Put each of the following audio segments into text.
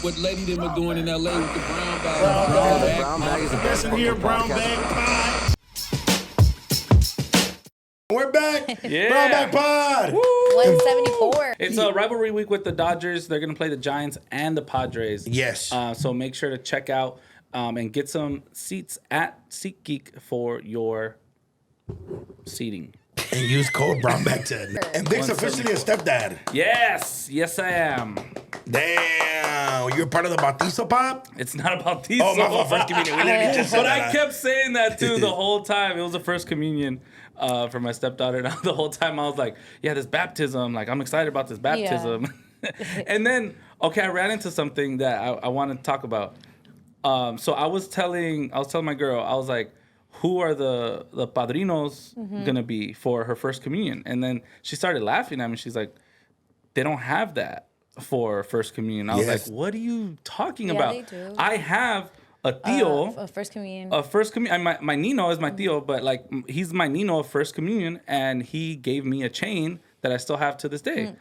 what Letty them are doing in LA with the brown bag. Brown bag is the best Listen here, Brown Bag Pod. We're back. Yeah. Brown Bag Pod. 174. It's a rivalry week with the Dodgers. They're going to play the Giants and the Padres. Yes. So make sure to check out and get some seats at SeatGeek for your seating. And use code BrownBag10. And Vic's officially a stepdad. Yes, I am. Damn. You're part of the Bautizo Pop? It's not about these. Oh, my fault. First communion. We literally just said But that. I kept saying that too the whole time. It was the first communion for my stepdaughter. And the whole time I was like, yeah, this baptism. Like, I'm excited about this baptism. Yeah. And then, okay, I ran into something that I want to talk about. So I was telling my girl, I was like, who are the padrinos gonna be for her first communion? And then she started laughing at me. She's like, they don't have that for first communion. I was like, what are you talking about? They do. I have a tío. A first communion. A first communion. My Nino is my tío, but like he's my Nino of first communion, and he gave me a chain that I still have to this day.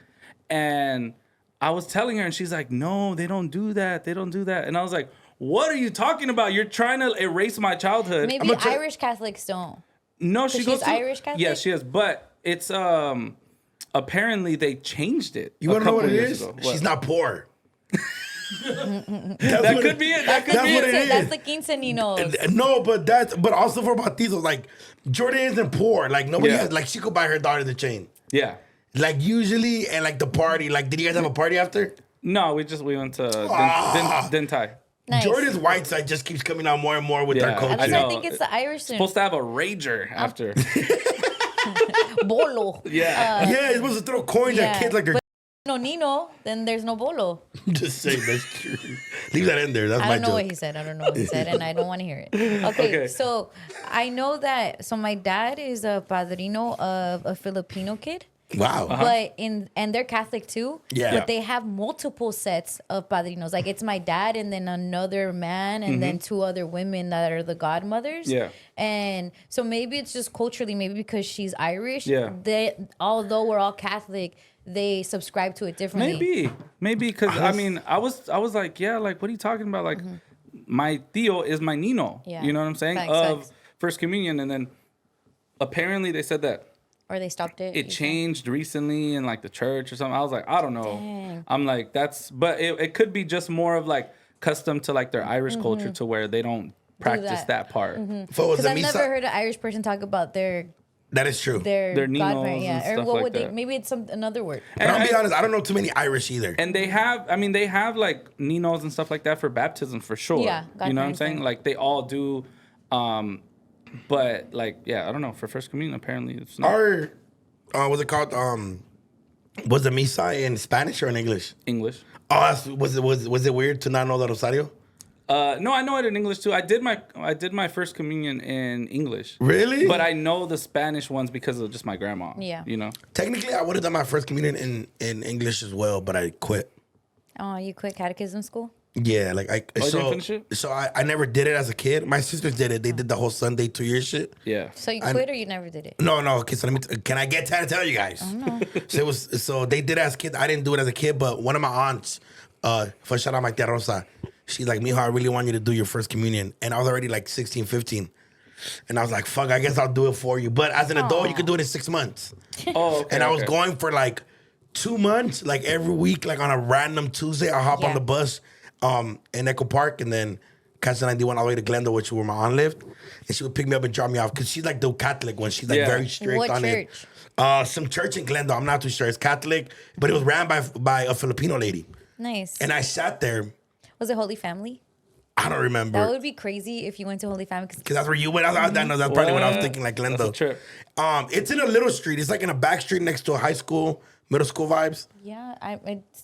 And I was telling her, and she's like, no, they don't do that. They don't do that. And I was like, what are you talking about? You're trying to erase my childhood. Maybe Irish Catholics don't. No, she goes she's Irish Catholic? Yeah, she is. But it's apparently they changed it. You want to know what it is? Ago. She's not poor. That could be it. That could be what it it. is. That's the quinceañeros. No, but also for Bautizo, like, Jordan isn't poor. Like, nobody Yeah. has, like, she could buy her daughter the chain. Yeah. Like, usually, and like the party, like, did you guys have a party after? No, we went to Dentai. Nice. Jordan's white side just keeps coming out more and more with Yeah. their At culture. least know. I think it's the Irish thing. Supposed to have a rager after. Bolo. Yeah. Yeah, you're supposed to throw coins at kids like they're But no Nino, then there's no bolo. just saying that's true. Leave that in there. That's I my don't know joke. what he said. I don't know what he said, and I don't want to hear it. Okay, so I know that. So my dad is a padrino of a Filipino kid. Wow. But and they're Catholic too. Yeah. But they have multiple sets of padrinos. Like it's my dad and then another man and then two other women that are the godmothers. Yeah. And so maybe it's just culturally, maybe because she's Irish. Yeah. Although we're all Catholic, they subscribe to it differently. Maybe because I mean I was like, yeah, like what are you talking about? Like my tío is my Nino. Yeah. You know what I'm saying? Facts. First communion, and then apparently they said that Or they stopped it. it changed recently in like the church or something. I was like, I don't know. Dang. I'm like, but it could be just more of like custom to like their Irish culture to where they don't practice that part. If it was Because a I've misa, never heard an Irish person talk about their that is true. their Ninos godparent. and Yeah. Or stuff what like would they? that. Maybe it's another word. But I'll be honest, I don't know too many Irish either. And they have like Ninos and stuff like that for baptism for sure. Yeah, you know what I'm godparents saying? thing. Like they all do. But like, yeah, I don't know. For first communion, apparently it's not Our, what's it called? Was the misa in Spanish or in English? English. Oh, was it weird to not know the Rosario? No, I know it in English too. I did my first communion in English. Really? But I know the Spanish ones because of just my grandma. Yeah. You know. Technically, I would have done my first communion in English as well, but I quit. Oh, you quit catechism school? Yeah, like I. you so didn't finish it? so I never did it as a kid. My sisters did it. They did the whole Sunday 2 year shit. Yeah. So you quit or you never did it? No. Okay, so can I get to tell you guys? No. So they did it as kids. I didn't do it as a kid, but one of my aunts, for shout out my tia Rosa, she's like, Mijo, I really want you to do your first communion. And I was already like 16, 15. And I was like, fuck, I guess I'll do it for you. But as an adult, you could do it in 6 months. Oh, okay. And I was going for like 2 months, like every week, like on a random Tuesday, I'll hop on the bus in Echo Park and then catch the 91 all the way to Glendale, which is where my aunt lived. And she would pick me up and drop me off because she's like the Catholic one. She's like very strict What on church? it. Some church in Glendale. I'm not too sure. It's Catholic, but it was ran by a Filipino lady. Nice. And I sat there. Was it Holy Family? I don't remember. That would be crazy if you went to Holy Family. Because that's where you went. That's probably what I was thinking, like Glendale. That's a trip. It's in a little street. It's like in a back street next to a high school, middle school vibes. Yeah,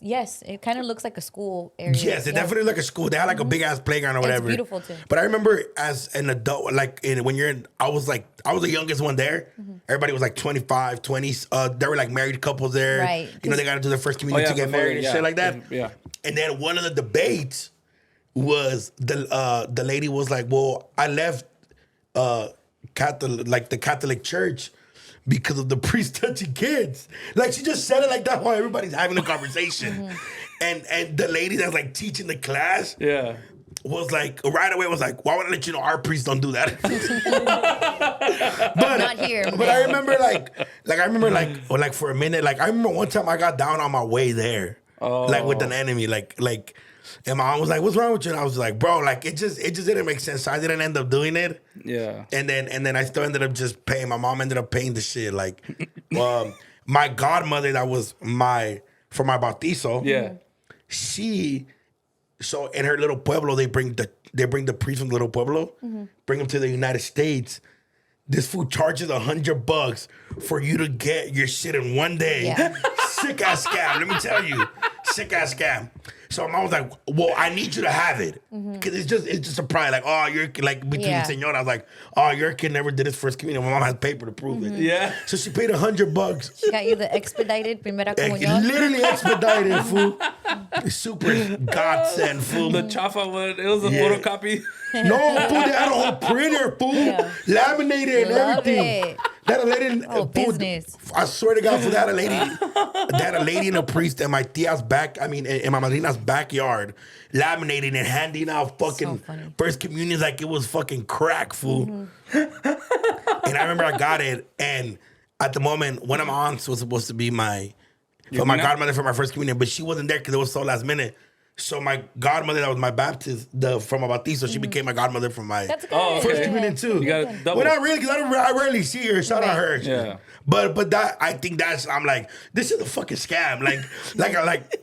yes, it kind of looks like a school area. Yes, it definitely like a school. They had like a big ass playground or It's whatever. beautiful, too. But I remember as an adult, like when you're in, I was the youngest one there. Everybody was like 25, 20s. There were like married couples there. Right. You know, they got to do their first communion to get before, married and shit like that. Yeah. And then one of the debates was the lady was like, well, I left Catholic, like the Catholic Church because of the priest touching kids. Like she just said it like that while everybody's having a conversation. And the lady that's like teaching the class Yeah. was like, right away was like, why would I let you know our priests don't do that? But Not here, But man. I remember like for a minute, like I remember one time I got down on my way there. Like with an enemy, like and my mom was like, "What's wrong with you?" And I was like, "Bro, like it just didn't make sense." So I didn't end up doing it. Yeah. And then I still ended up just paying. My mom ended up paying the shit. Like, my godmother that was for my bautizo. Yeah. So in her little pueblo, they bring the priest from the little pueblo, bring him to the United States. This fool charges $100 for you to get your shit in one day. Yeah. Sick ass scam. Let me tell you, sick ass scam. So my mom was like, "Well, I need you to have it, because it's just a pride. Like, oh, you're like between señora. I was like, oh, your kid never did his first communion. My mom has paper to prove it. Yeah. So she paid $100. She got you the expedited primera comunión. Literally expedited, fool. Super godsend, fool. The chafa one, it was a Yeah. photocopy. No, fool, they had a whole printer, fool. Yeah. Laminated and Love everything. it. That a lady, Oh, fool, business. I swear to God, fool, that a lady and a priest in my tia's in my madrina's backyard, laminating and handing out fucking So funny. first communions like it was fucking crack, fool. And I remember I got it, and at the moment, one of my aunts was supposed to be my godmother for my first communion, but she wasn't there because it was so last minute. So my godmother that was my from my bautizo, she became my godmother for my That's good. Oh, okay. first communion too. You got a double. Well, not really, because I rarely see her. Shout out her. Yeah. But that I think I'm like, this is a fucking scam. Like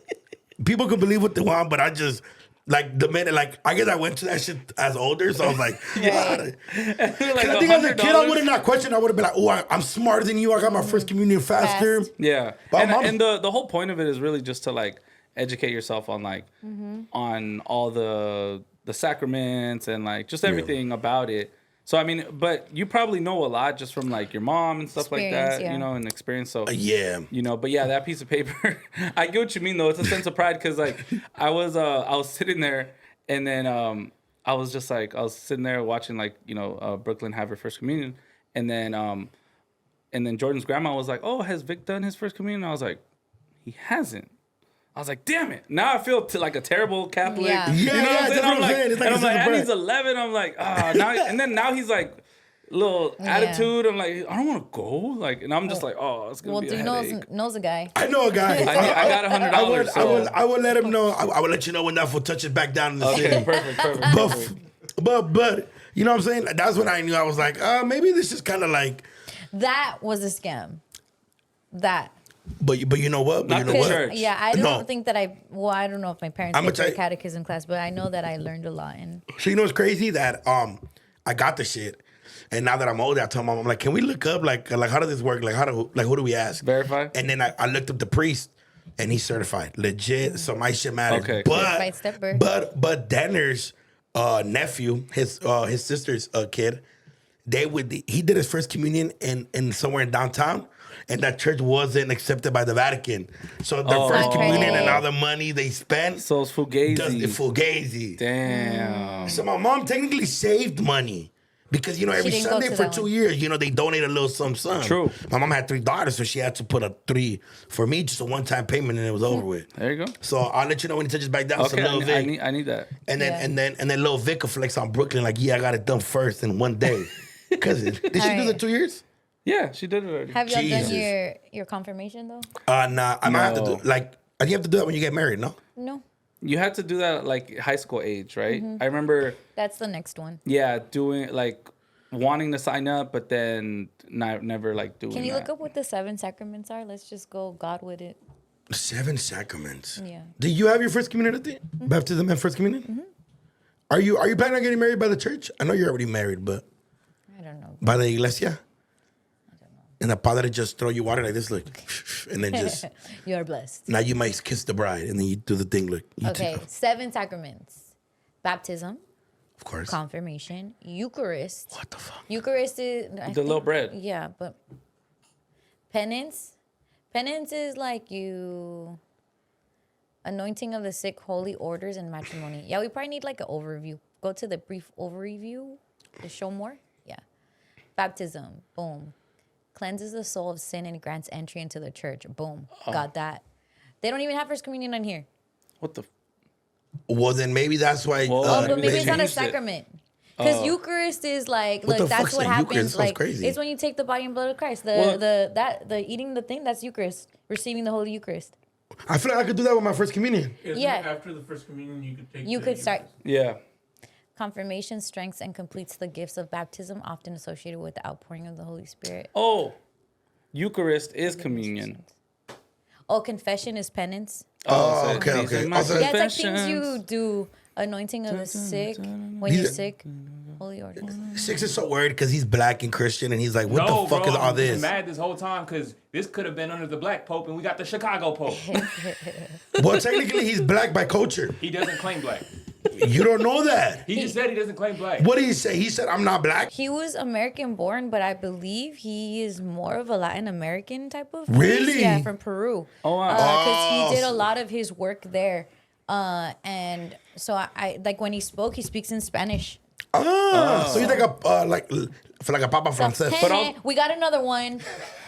people can believe what they want, but I just like the minute I guess I went to that shit as older, so I was like, Like I think as a kid I would have not questioned. I would have been like, oh, I'm smarter than you. I got my first communion faster. Fast. Yeah. But And the whole point of it is really just to like educate yourself on like on all the sacraments and like just everything about it. So I mean, but you probably know a lot just from like your mom and stuff like Experience, that, yeah. you know, and experience. So Yeah. you know, but yeah, that piece of paper, I get what you mean though. It's a sense of pride because like I was sitting there and then I was sitting there watching like Brooklyn have her first communion, and then Jordan's grandma was like, "Oh, has Vic done his first communion?" And I was like, "He hasn't." I was like, "Damn it!" Now I feel like a terrible Catholic. Yeah. Yeah, You know what I'm that's saying? what I'm saying. It's like And I'm like, a and he's surprise. 11. I'm like, now he's like, little attitude. I'm like, I don't want to go. Like, and I'm just like, oh, it's gonna Well, be a dude headache. knows a guy. I know a guy. I got $100. I would let him know. I would let you know when that fool touches back down in the Okay, city. perfect. But you know what I'm saying? That's when I knew. I was like, maybe this is kind of like. That was a scam. That. But you know what? But Not you know the what? church. Yeah, I don't No. think that I don't know if my parents I'ma went to a tell you- catechism class, but I know that I learned a lot. And So you know what's crazy? That I got the shit, and now that I'm older, I tell my mom, I'm like, can we look up like how does this work? Like who do we ask? Verify? And then I looked up the priest, and he's certified, legit. So my shit matters. Okay. Certified stepper. But Danner's nephew, his sister's kid, he did his first communion in somewhere in downtown. And that church wasn't accepted by the Vatican. So their first Okay. communion and all the money they spent So it's does the fugazi. fugazi. Damn. So my mom technically saved money because every didn't go Sunday to for that 2 one. years, they donate a little some. True. My mom had 3 daughters, so she had to put a 3 for me, just a one-time payment, and it was over with. There you go. So I'll let you know when he touches back down. Okay, So Lil Vic, I need that. and then Yeah. and then Lil Vic will flex on Brooklyn like, yeah, I got it done first in one day. Cause did she do the Alright. 2 years? Yeah, she did it already. have y'all Jesus. done your confirmation though? Nah, I might have to No. do I think you have to do that when you get married, no? No, You had to do that at like high school age, right? Mm-hmm. I remember, that's the next one. doing like wanting to sign up, but then never like doing. Can you that. look up what the 7 sacraments are? Let's just go God with it. 7 sacraments. Yeah. Do you have your first communion at the baptism and first communion? Mm-hmm. Are you planning on getting married by the church? I know you're already married, but I don't know. by the iglesia? And the padre just throw you water like this, look, and then just You are blessed. now you might kiss the bride, and then you do the thing, look. You Okay, too. 7 sacraments: baptism, Of course. confirmation, Eucharist. What the fuck? Eucharist is The little bread. Yeah, but penance. Penance is like you anointing of the sick, holy orders, and matrimony. Yeah, we probably need like an overview. Go to the brief overview to show more. Yeah. Baptism. Boom. Cleanses the soul of sin and grants entry into the church. Boom. Got that. They don't even have first communion on here. What the? Well, then maybe that's why. Well, But maybe they it's not a changed it. sacrament. Because Eucharist is like, What look, the that's fuck's what a happens. Eucharist? Sounds Like, crazy. it's when you take the body and blood of Christ. Well- The eating the thing, that's Eucharist. Receiving the Holy Eucharist. I feel like I could do that with my first communion. Yeah. After the first communion, you could take. You could start. Yeah. Confirmation strengthens and completes the gifts of baptism, often associated with the outpouring of the Holy Spirit. Oh, Eucharist is communion. Oh, confession is penance. Oh, so okay, these okay. are my Also- Yeah, it's like things you confessions. do. Anointing of the sick when you're sick. Holy orders. Six is so worried because he's black and Christian, and he's like, "What No, the fuck bro, is all I'm just this?" mad this whole time because this could have been under the black pope, and we got the Chicago pope. Well, technically, he's black by culture. He doesn't claim black. You don't know that. He just said he doesn't claim black. What did he say? He said, "I'm not black." He was American born, but I believe he is more of a Latin American type of Really? priest. Yeah, from Peru. Oh, wow. Because he did a lot of his work there. And so I like when he spoke, he speaks in Spanish. So he's like a Papa Francés. Hey, But also- we got another one.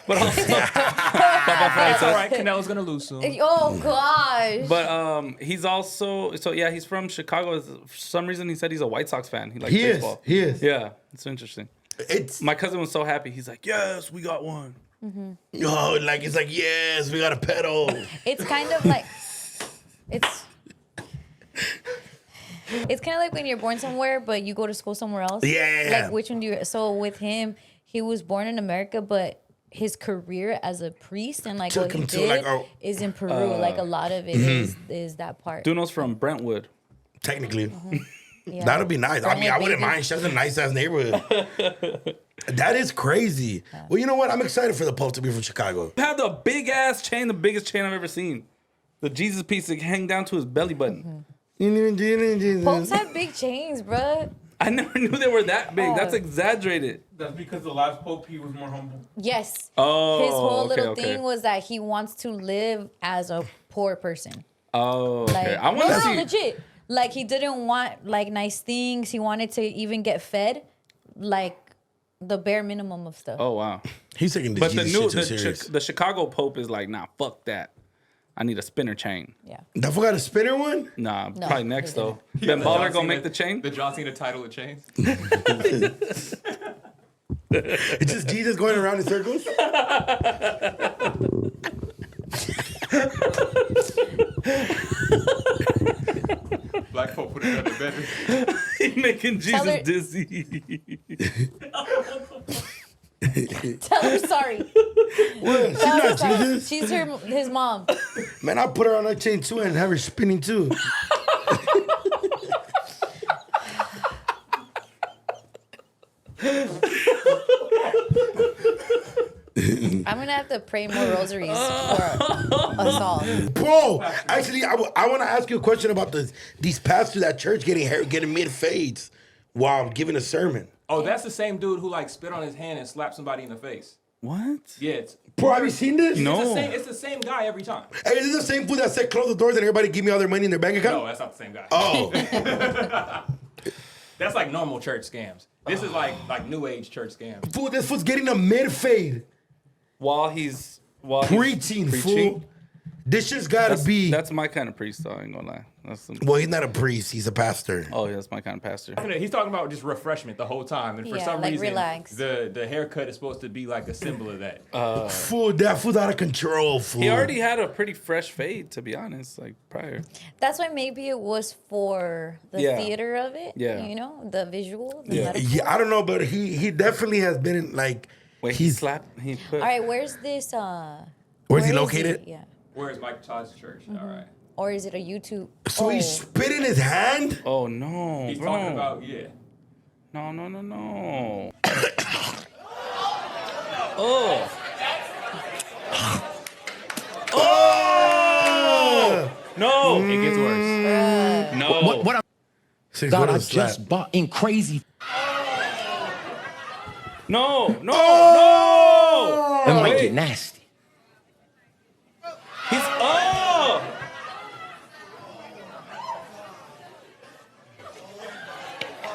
But also, It's all right. Canelo's gonna lose soon. Oh gosh. but he's also he's from Chicago. For some reason, he said he's a White Sox fan. He likes He is. baseball. He is. Yeah, it's interesting. It's My cousin was so happy. He's like, "Yes, we got one." like it's like yes, we got a pedal. It's kind of like it's kind of like when you're born somewhere but you go to school somewhere else. Yeah. Like which one do you? So with him, he was born in America, but his career as a priest and like Took what he him to, did like, a- is in Peru. Like a lot of it is that part. DoKnow's from Brentwood. Technically, Yeah. that'd be nice. I mean, I wouldn't mind. That's a nice ass neighborhood. That is crazy. Well, you know what? I'm excited for the Pope to be from Chicago. Had the big ass chain, the biggest chain I've ever seen. The Jesus piece that hang down to his belly button. Popes have big chains, bruh. I never knew they were that big. Oh. That's exaggerated. That's because the last pope, he was more humble. Yes. Oh, His whole okay, little okay. thing was that he wants to live as a poor person. Oh, okay. Like, I want to see. legit. Like he didn't want like nice things. He wanted to even get fed, like the bare minimum of stuff. Oh wow. He's taking the But the Jesus new shit too serious. the Chicago Pope is like, nah, fuck that. I need a spinner chain. Yeah. That fool got a spinner one? Nah, No, probably he next didn't. though. Ben Baller gonna make the chain. The John Cena title of chains. It's just Jesus going around in circles? Black Pope put it under better. He making Jesus her- dizzy. Tell her sorry. What? She's Tell her not sorry. Jesus. She's his mom. Man, I'll put her on that chain too and have her spinning too. I'm gonna have to pray more rosaries for us all. Bro, actually, I want to ask you a question about these pastors at church getting mid fades while giving a sermon. Oh, that's the same dude who like spit on his hand and slapped somebody in the face. What? Yeah, it's Bro, have you seen this? No. it's the same guy every time. Hey, is this the same fool that said close the doors and everybody give me all their money in their bank account? No, that's not the same guy. Oh, That's like normal church scams. This is like new age church scams. fool, this fool's getting a mid fade. While he's Preaching, fool. This shit's gotta be. That's my kind of priest, though. I ain't gonna lie. Well, he's not a priest, he's a pastor. Oh, yeah, that's my kind of pastor. He's talking about just refreshment the whole time, and for Yeah, some like reason, relax. the haircut is supposed to be like a symbol of that. Fool, that fool's out of control, fool. He already had a pretty fresh fade, to be honest, like prior. That's why maybe it was for the Yeah. theater of it. Yeah. You know, the visual. The Yeah. metaphor. Yeah, I don't know, but he definitely has been in, like. Wait, he slapped. He put. All right, where's this? Where's he where is located? Yeah. Where's Mike Todd's church? All right. Or is it a YouTube? So he spit in his hand? Oh no, He's bro. talking about No. Oh. Oh. No. It gets worse. No. What Six God, I brothers slap. just bought in crazy No. and Oh, make wait. it nasty. He's oh.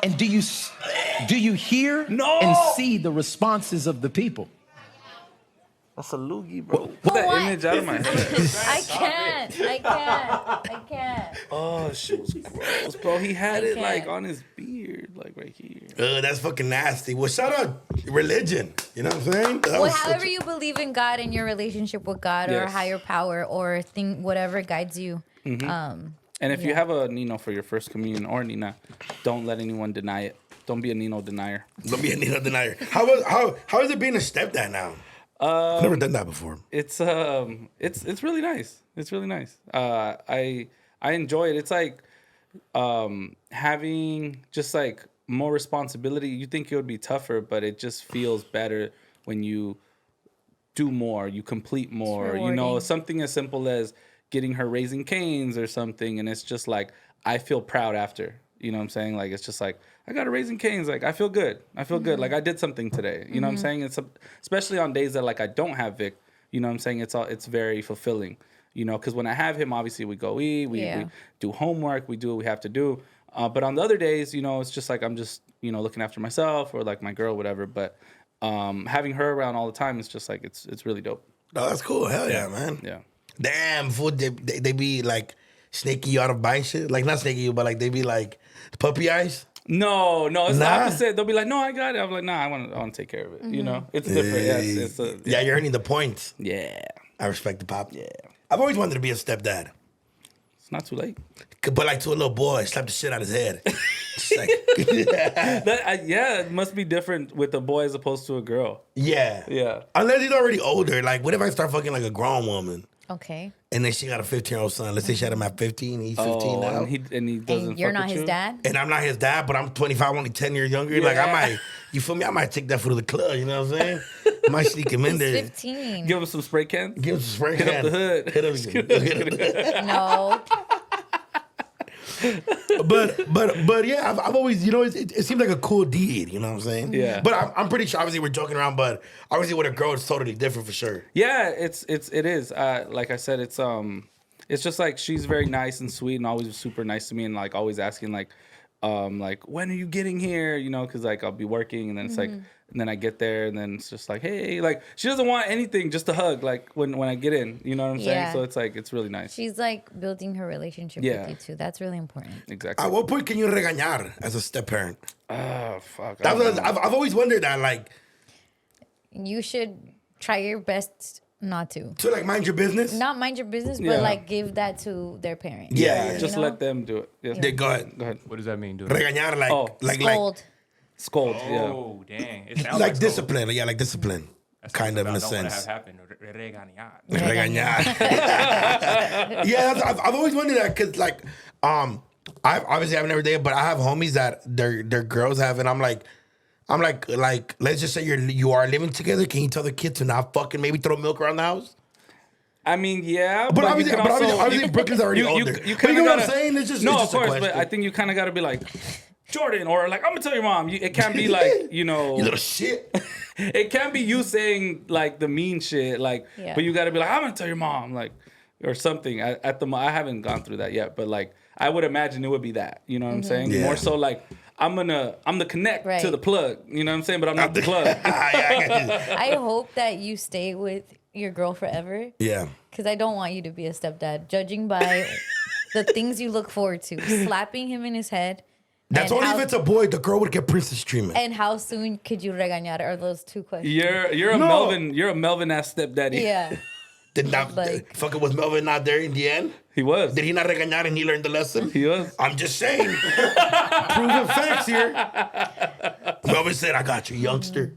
And do you hear No. and see the responses of the people? That's a loogie, bro. Put that what? image out of my head. I can't. Oh, shit was gross, bro. He had it like can't. on his beard, like right here. That's fucking nasty. Well, shout out religion. You know what I'm saying? That Well, was however such- you believe in God and your relationship with God or Yes. higher power or thing, whatever guides you. And if you have a Nino for your first communion or Nina, don't let anyone deny it. Don't be a Nino denier. Don't be a Nino denier. How is it being a stepdad now? I've never done that before. It's really nice. It's really nice. I enjoy it. It's like having just like more responsibility. You think it would be tougher, but it just feels better when you do more, you complete more. You know, rewarding. something as simple as getting her Raising Canes or something, and it's just like I feel proud after. You know what I'm saying? Like it's just like I got a Raising Canes. Like I feel good. I feel good. Like I did something today. You know what I'm saying? It's especially on days that like I don't have Vic. You know what I'm saying? It's very fulfilling. You know, because when I have him, obviously we go eat, we do homework, we do what we have to do. But on the other days, you know, it's just like I'm just looking after myself or like my girl, whatever. But having her around all the time is just like it's really dope. Oh, that's cool. Hell yeah, man. Yeah. Damn, fool. They be like snaking you out of buying shit. Like not snaking you, but like they be like puppy eyes. No, it's the Nah. opposite. They'll be like, "No, I got it." I'm like, "Nah, I want to take care of it." You know, it's different. Yeah, You're earning the points. yeah. I respect the pop. Yeah. I've always wanted to be a stepdad. It's not too late. But like to a little boy, slap the shit out his head. Just like, It must be different with a boy as opposed to a girl. yeah. Yeah. Unless he's already older. Like, what if I start fucking like a grown woman? Okay. And then she got a 15-year-old son. Let's say she had him at 15. He's 15 now. and he doesn't. And you're fuck not with his you? dad? And I'm not his dad, but I'm 25, only 10 years younger. Like, I Yeah. might, you feel me? I might take that foot to the club, you know what I'm saying? I might sneak him in He's there. 15. Give him some spray cans. Give him some spray Hit up the hood. Hit him. No. But yeah, I've always, it seems like a cool deed, you know what I'm saying? Yeah. But I'm pretty sure, obviously, we're joking around, but obviously with a girl, it's totally different for sure. Yeah, it is. Like I said, it's just like she's very nice and sweet and always super nice to me and like always asking like when are you getting here? You know, because like I'll be working and then it's like and then I get there and then it's just like hey, like she doesn't want anything, just a hug. Like when I get in, you know what I'm saying? Yeah. So it's like it's really nice. She's like building her relationship Yeah. with you too. That's really important. Exactly. At what point can you regañar as a step parent? Oh fuck. I've always wondered that, like, You should try your best not to. to like mind your business. Not mind your business, Yeah. but like give that to their parent. Yeah. Just You know? let them do it. Yeah. They go ahead. Go ahead. What does that mean, dude? Regañar, like, Oh, like Scold. Oh, dang. It sounds like so. discipline. Yeah, like discipline. That's Kind of in a something I don't sense. wanna have happen. Regañar. Regañar. Yeah, I've always wondered that because, like, I've never dated, but I have homies that their girls have, and I'm like, let's just say you are living together. Can you tell the kid to not fucking maybe throw milk around the house? I mean, yeah, But you obviously, can also- obviously Brooklyn's already older. You But kind you of know gotta, what I'm saying? It's just no, it's of just a course, but question. I think you kind of got to be like Jordan, or like I'm gonna tell your mom. It can't be like You little shit. it can't be you saying like the mean shit, like. Yeah. But you got to be like I'm gonna tell your mom, like, or something. I haven't gone through that yet, but like I would imagine it would be that. You know what I'm saying? Yeah. More so like I'm the connect Right. to the plug. You know what I'm saying? But I'm not the plug. Yeah, I got you. I hope that you stay with your girl forever. Yeah. Because I don't want you to be a stepdad. Judging by the things you look forward to. Slapping him in his head. That's and only how, if it's a boy. The girl would get princess treatment. And how soon could you regañar? Are those two questions? You're a No. Melvin ass stepdaddy. Yeah. Did not like- fucking was Melvin not there in the end? He was. Did he not regañar and he learned the lesson? He was. I'm just saying. Proven facts here. Melvin said, I got you, youngster.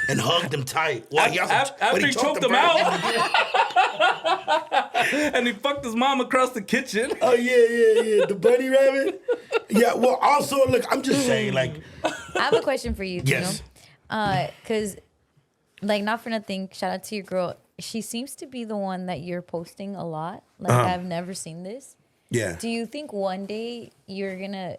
And hugged him tight. Well, he also, After but he choked him first. out. And he fucked his mom across the kitchen. Oh, yeah. The bunny rabbit. Yeah, well, also, look, I'm just saying, like, I have a question for you, yes. Because, like, not for nothing, shout out to your girl. She seems to be the one that you're posting a lot. Like, I've never seen this. Yeah. Do you think one day you're going to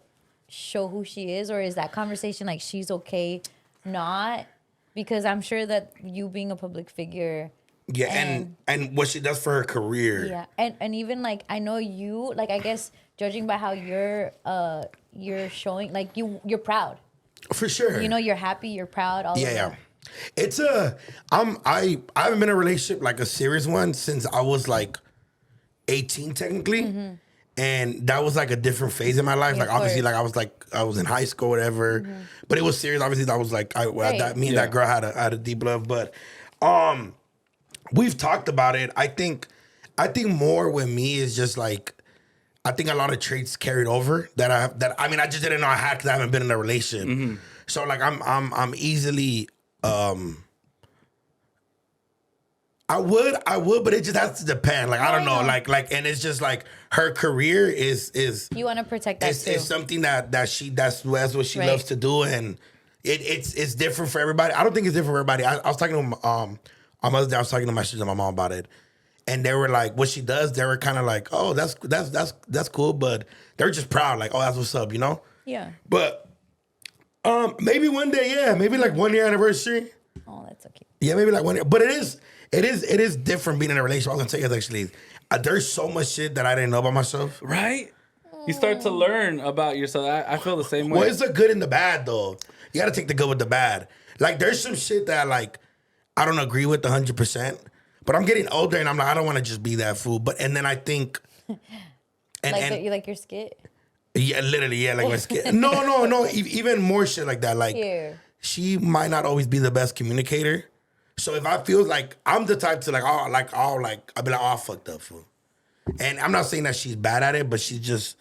show who she is? Or is that conversation like she's okay not? Because I'm sure that you being a public figure... Yeah, and what she does for her career. Yeah, and even like I know you like I guess judging by how you're showing like you're proud. For sure. You know you're happy, you're proud. All of Yeah. that. It's a I haven't been in a relationship like a serious one since I was like 18 technically. And that was like a different phase in my life. Yeah, like obviously, of course. like I was in high school, whatever. But it was serious. Obviously, that was like Right. me and that girl had a deep love. But we've talked about it. I think more with me is just like I think a lot of traits carried over that I mean I just didn't know I had because I haven't been in a relationship. So like I'm easily I would, but it just has to depend. Like I don't know, like, and it's just like her career is You want to protect that too. it's something that's what she Right. loves to do, and it's different for everybody. I don't think it's different for everybody. I was talking to on Mother's Day, I was talking to my sister and my mom about it, and they were like, what she does, they were kind of like, oh, that's cool, but they're just proud, like, oh, that's what's up, you know? Yeah. But maybe one day, yeah, maybe like 1 year anniversary. Oh, that's so cute. Yeah, maybe like 1 year. But it is different being in a relationship. I'm gonna tell you actually, there's so much shit that I didn't know about myself. Right? You start to learn about yourself. I feel the same way. Well, it's the good and the bad though. You gotta take the good with the bad. Like there's some shit that like I don't agree with 100%. But I'm getting older and I'm like, I don't want to just be that fool. But and then I think You like your skit? yeah, literally, yeah, like my skin. No, even more shit like that. Like Here. she might not always be the best communicator. So if I feel like I'm the type to I'll be like, oh, I fucked up, fool. And I'm not saying that she's bad at it, but she just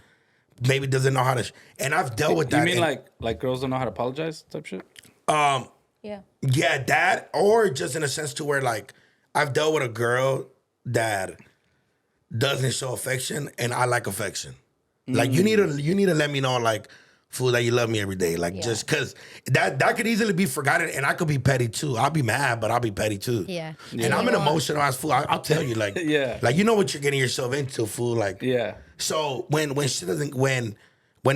maybe doesn't know how to. And I've dealt with that. You mean like girls don't know how to apologize type shit? Yeah. Yeah, that, or just in a sense to where like I've dealt with a girl that doesn't show affection, and I like affection. Like you need to let me know like, fool, that you love me every day. Like just because that could easily be forgotten, and I could be petty too. I'll be mad, but I'll be petty too. Yeah. And I'm an emotional ass fool. I'll tell you like, Yeah. like you know what you're getting yourself into, fool. Like Yeah. So when shit doesn't when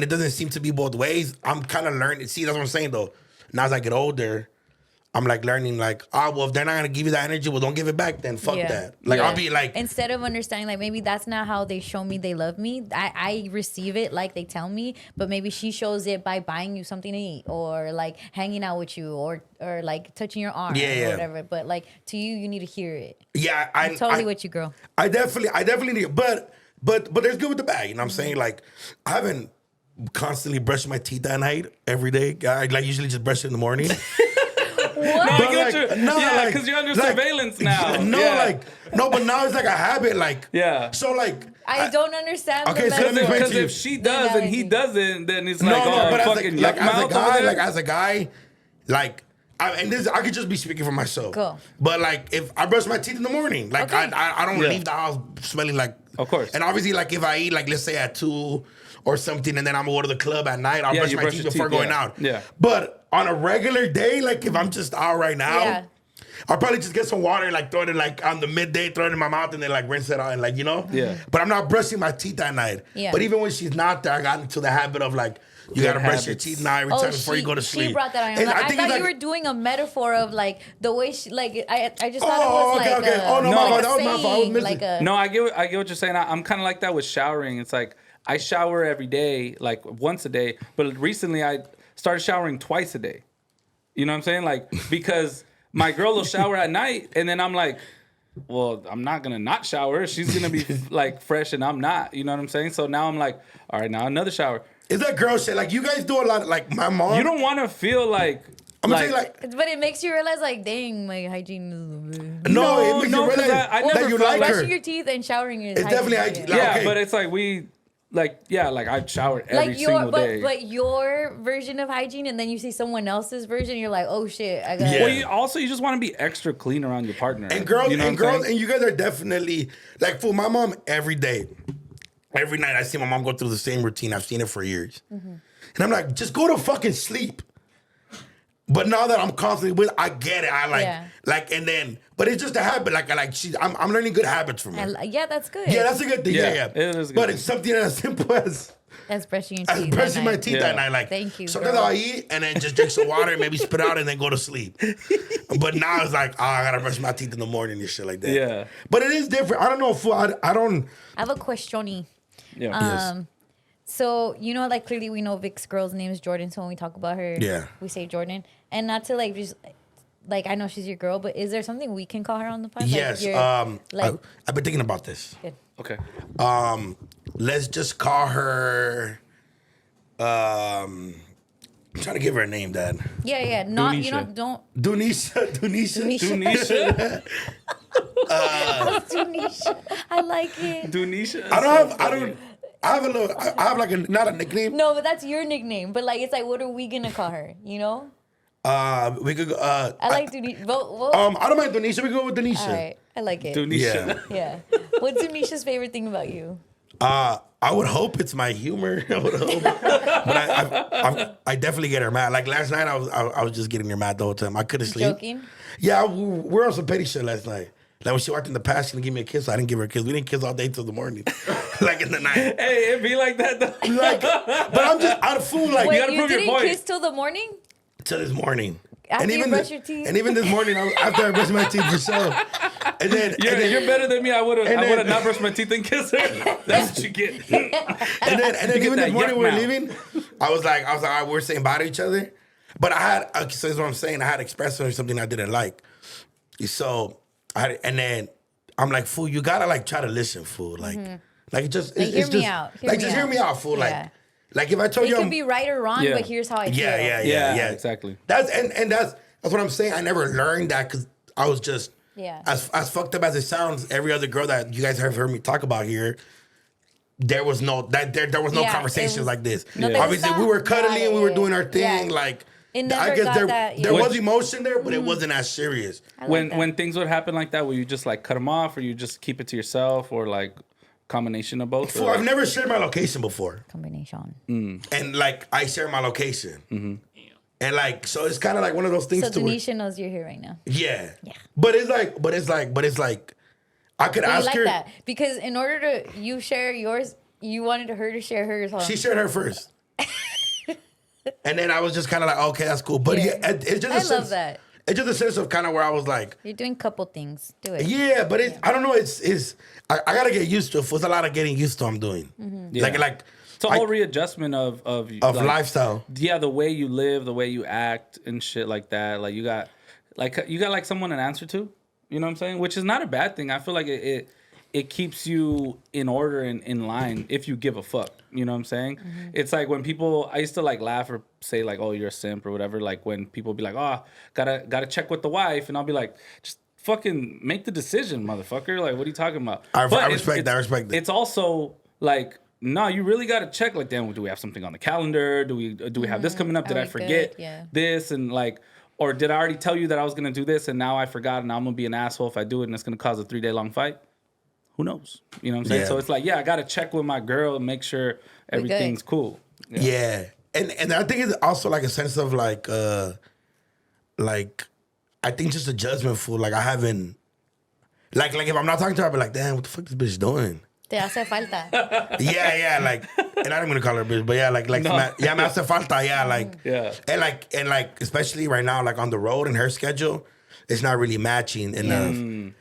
it doesn't seem to be both ways, I'm kind of learning. See, that's what I'm saying though. Now as I get older, I'm like learning like, well, if they're not gonna give you that energy, well, don't give it back then. Fuck that. Like I'll be like, instead of understanding like maybe that's not how they show me they love me. I receive it like they tell me, but maybe she shows it by buying you something to eat or like hanging out with you or like touching your arm or whatever. But like to you, you need to hear it. yeah, I'm totally with you, girl. I definitely need, but there's good with the bad. You know what I'm saying? Like I haven't constantly brushed my teeth that night every day. I like usually just brush it in the morning. No, I get like, you. no, Yeah, like- because you're under like- surveillance now. But now it's like a habit. Like Yeah. So like I don't understand. Okay, the so let me metaphor. explain Because to you. if she does and he doesn't, then it's no, like, oh, but fucking as yuck mouth over there. as a guy, like. I could just be speaking for myself. Cool. But like, if I brush my teeth in the morning, like Okay. I don't Yeah. leave the house smelling like. Of course. And obviously, like if I eat, like let's say at 2 or something, and then I'm gonna go to the club at night, I'll Yeah, brush you my brush teeth your before teeth, going yeah. out. Yeah. But on a regular day, like if I'm just out right now, Yeah. I'll probably just get some water and like throw it in, like on the midday, throw it in my mouth, and then like rinse it out and like Yeah. But I'm not brushing my teeth that night. Yeah. But even when she's not there, I got into the habit of like. You gotta brush your habits. teeth now every time before you go to sleep. She brought that on. And Like, I think thought it's you like- were doing a metaphor of like the way she like. I just thought Oh, it was okay, like okay. Oh, no, my like fault. a That was my fault. I was saying, missing. like a No, I get what you're saying. I'm kind of like that with showering. It's like I shower every day, like once a day. But recently I started showering twice a day. You know what I'm saying? Like because my girl will shower at night, and then I'm like, well, I'm not gonna not shower. She's gonna be like fresh, and I'm not. You know what I'm saying? So now I'm like, all right, now another shower. It's that girl shit. Like you guys do a lot. Like my mom. You don't want to feel like. I'm gonna tell you like. But it makes you realize, like, dang, my hygiene is. No, it makes you 'cause realize I that never you felt like her. Brushing your teeth and showering is It's definitely hygiene. hygiene. yeah, okay. but it's like like I shower every Like your, single day. but your version of hygiene, and then you see someone else's version, you're like, oh shit, I got. Yeah. Well, you just want to be extra clean around your partner. And girls, you know and what I'm girls, saying? and you guys are definitely like for my mom every day. Every night I see my mom go through the same routine. I've seen it for years. And I'm like, just go to fucking sleep. But now that I'm constantly with, I get it. I like, and then, but it's just a habit. I'm learning good habits from her. Yeah, that's good. Yeah, that's a good thing. Yeah, Yeah, it is a good But thing. it's something as simple as That's brushing your teeth. brushing my that teeth Yeah. that night. Like, Thank you, sometimes girl. I'll eat and then just drink some water and maybe spit out and then go to sleep. But now it's like, I gotta brush my teeth in the morning and shit like that. Yeah. But it is different. I don't know if I don't. I have a question. Yeah. Yes. So, you know, like clearly we know Vic's girl's name is Jordan. So when we talk about her, Yeah. we say Jordan. And not to like just like I know she's your girl, but is there something we can call her on the podcast? Yes. I've been thinking about this. Okay. Let's just call her. I'm trying to give her a name, Dad. Yeah. Not Dunisha. don't. Dunisha. Dunisha. Dunisha. I like it. Dunisha. I have like not a nickname. No, but that's your nickname. But like, it's like, what are we gonna call her? You know? We could go. I like Dunisha. I don't mind Dunisha. We go with Dunisha. All right, I like it. Dunisha. Yeah. What's Dunisha's favorite thing about you? I would hope it's my humor. I would hope, but I definitely get her mad. Like last night, I was just getting her mad the whole time. I couldn't sleep. Joking? Yeah, we were on some petty shit last night. Like when she walked in the past, she didn't give me a kiss. I didn't give her a kiss. We didn't kiss all day till the morning, like in the night. Hey, it be like that though. Like, but I'm just out of food. Like Wait, gotta you prove your didn't point. kiss till the morning? till this morning. After you brush your teeth? And even this morning, after I brushed my teeth for sure. And then, You're better than me. I would and then- have not brushed my teeth and kissed her. That's what you get. and then You get even that this morning yuck we were mouth. leaving, I was like, all right, we're saying bye to each other. But I had, so that's what I'm saying. I had expressed to her something I didn't like. So and then I'm like, fool, you gotta like try to listen, fool. Like it just, Like, it's hear just, me out. Hear like me just hear out. me out, fool. Yeah. Like if I told It you, could be right or wrong, Yeah. but here's how I feel. yeah, exactly. That's and that's what I'm saying. I never learned that because I was just as fucked up as it sounds. Every other girl that you guys have heard me talk about here, there was no Yeah, conversations it was- like this. No, Obviously, we were cuddling and we were doing our thing. Yeah. Like It never I guess got there that, there yeah. was emotion there, but it wasn't as serious. I like When that. things would happen like that, will you just like cut them off, or you just keep it to yourself, or like combination of both? Fool, or, I've never shared my location before, Combination. and like I share my location, and like so it's kind of like one of those things. So to where- Denisha knows you're here right now. yeah, Yeah. but it's like I could But you ask like her. that because in order to you share yours, you wanted her to share hers. Huh? She shared her first. And then I was just kind of like, okay, that's cool. But Yeah. it's just a I sense, love that. It's just a sense of kind of where I was like, You're doing couple things. Do it. yeah, but I don't know. I gotta get used to it. It's a lot of getting used to. I'm doing Yeah. like it's a whole readjustment of like, lifestyle. Yeah, the way you live, the way you act, and shit like that. Like you got like someone to answer to. You know what I'm saying? Which is not a bad thing. I feel like it keeps you in order and in line if you give a fuck. You know what I'm saying? It's like when people, I used to like laugh or say like, oh, you're a simp or whatever. Like when people be like, oh, gotta check with the wife. And I'll be like, just fucking make the decision, motherfucker. Like, what are you talking about? I But respect that. I respect that. It's also like, no, you really got to check. Like, damn, do we have something on the calendar? Do we have this coming up? Did Are I we forget good? Yeah. this? And like, or did I already tell you that I was gonna do this and now I forgot and I'm gonna be an asshole if I do it and it's gonna cause a 3-day long fight? Who knows? You know what I'm saying? Yeah. So it's like, yeah, I gotta check with my girl and make sure everything's cool. Yeah. And I think it's also like a sense of like I think just a judgment fool. Like I haven't like if I'm not talking to her, I'll be like, damn, what the fuck this bitch doing? Te hace falta. Yeah, like, and I'm gonna call her a bitch, but yeah, like, No. yeah, me hace falta, yeah, like, Yeah. and like, especially right now, like on the road and her schedule, it's not really matching enough, and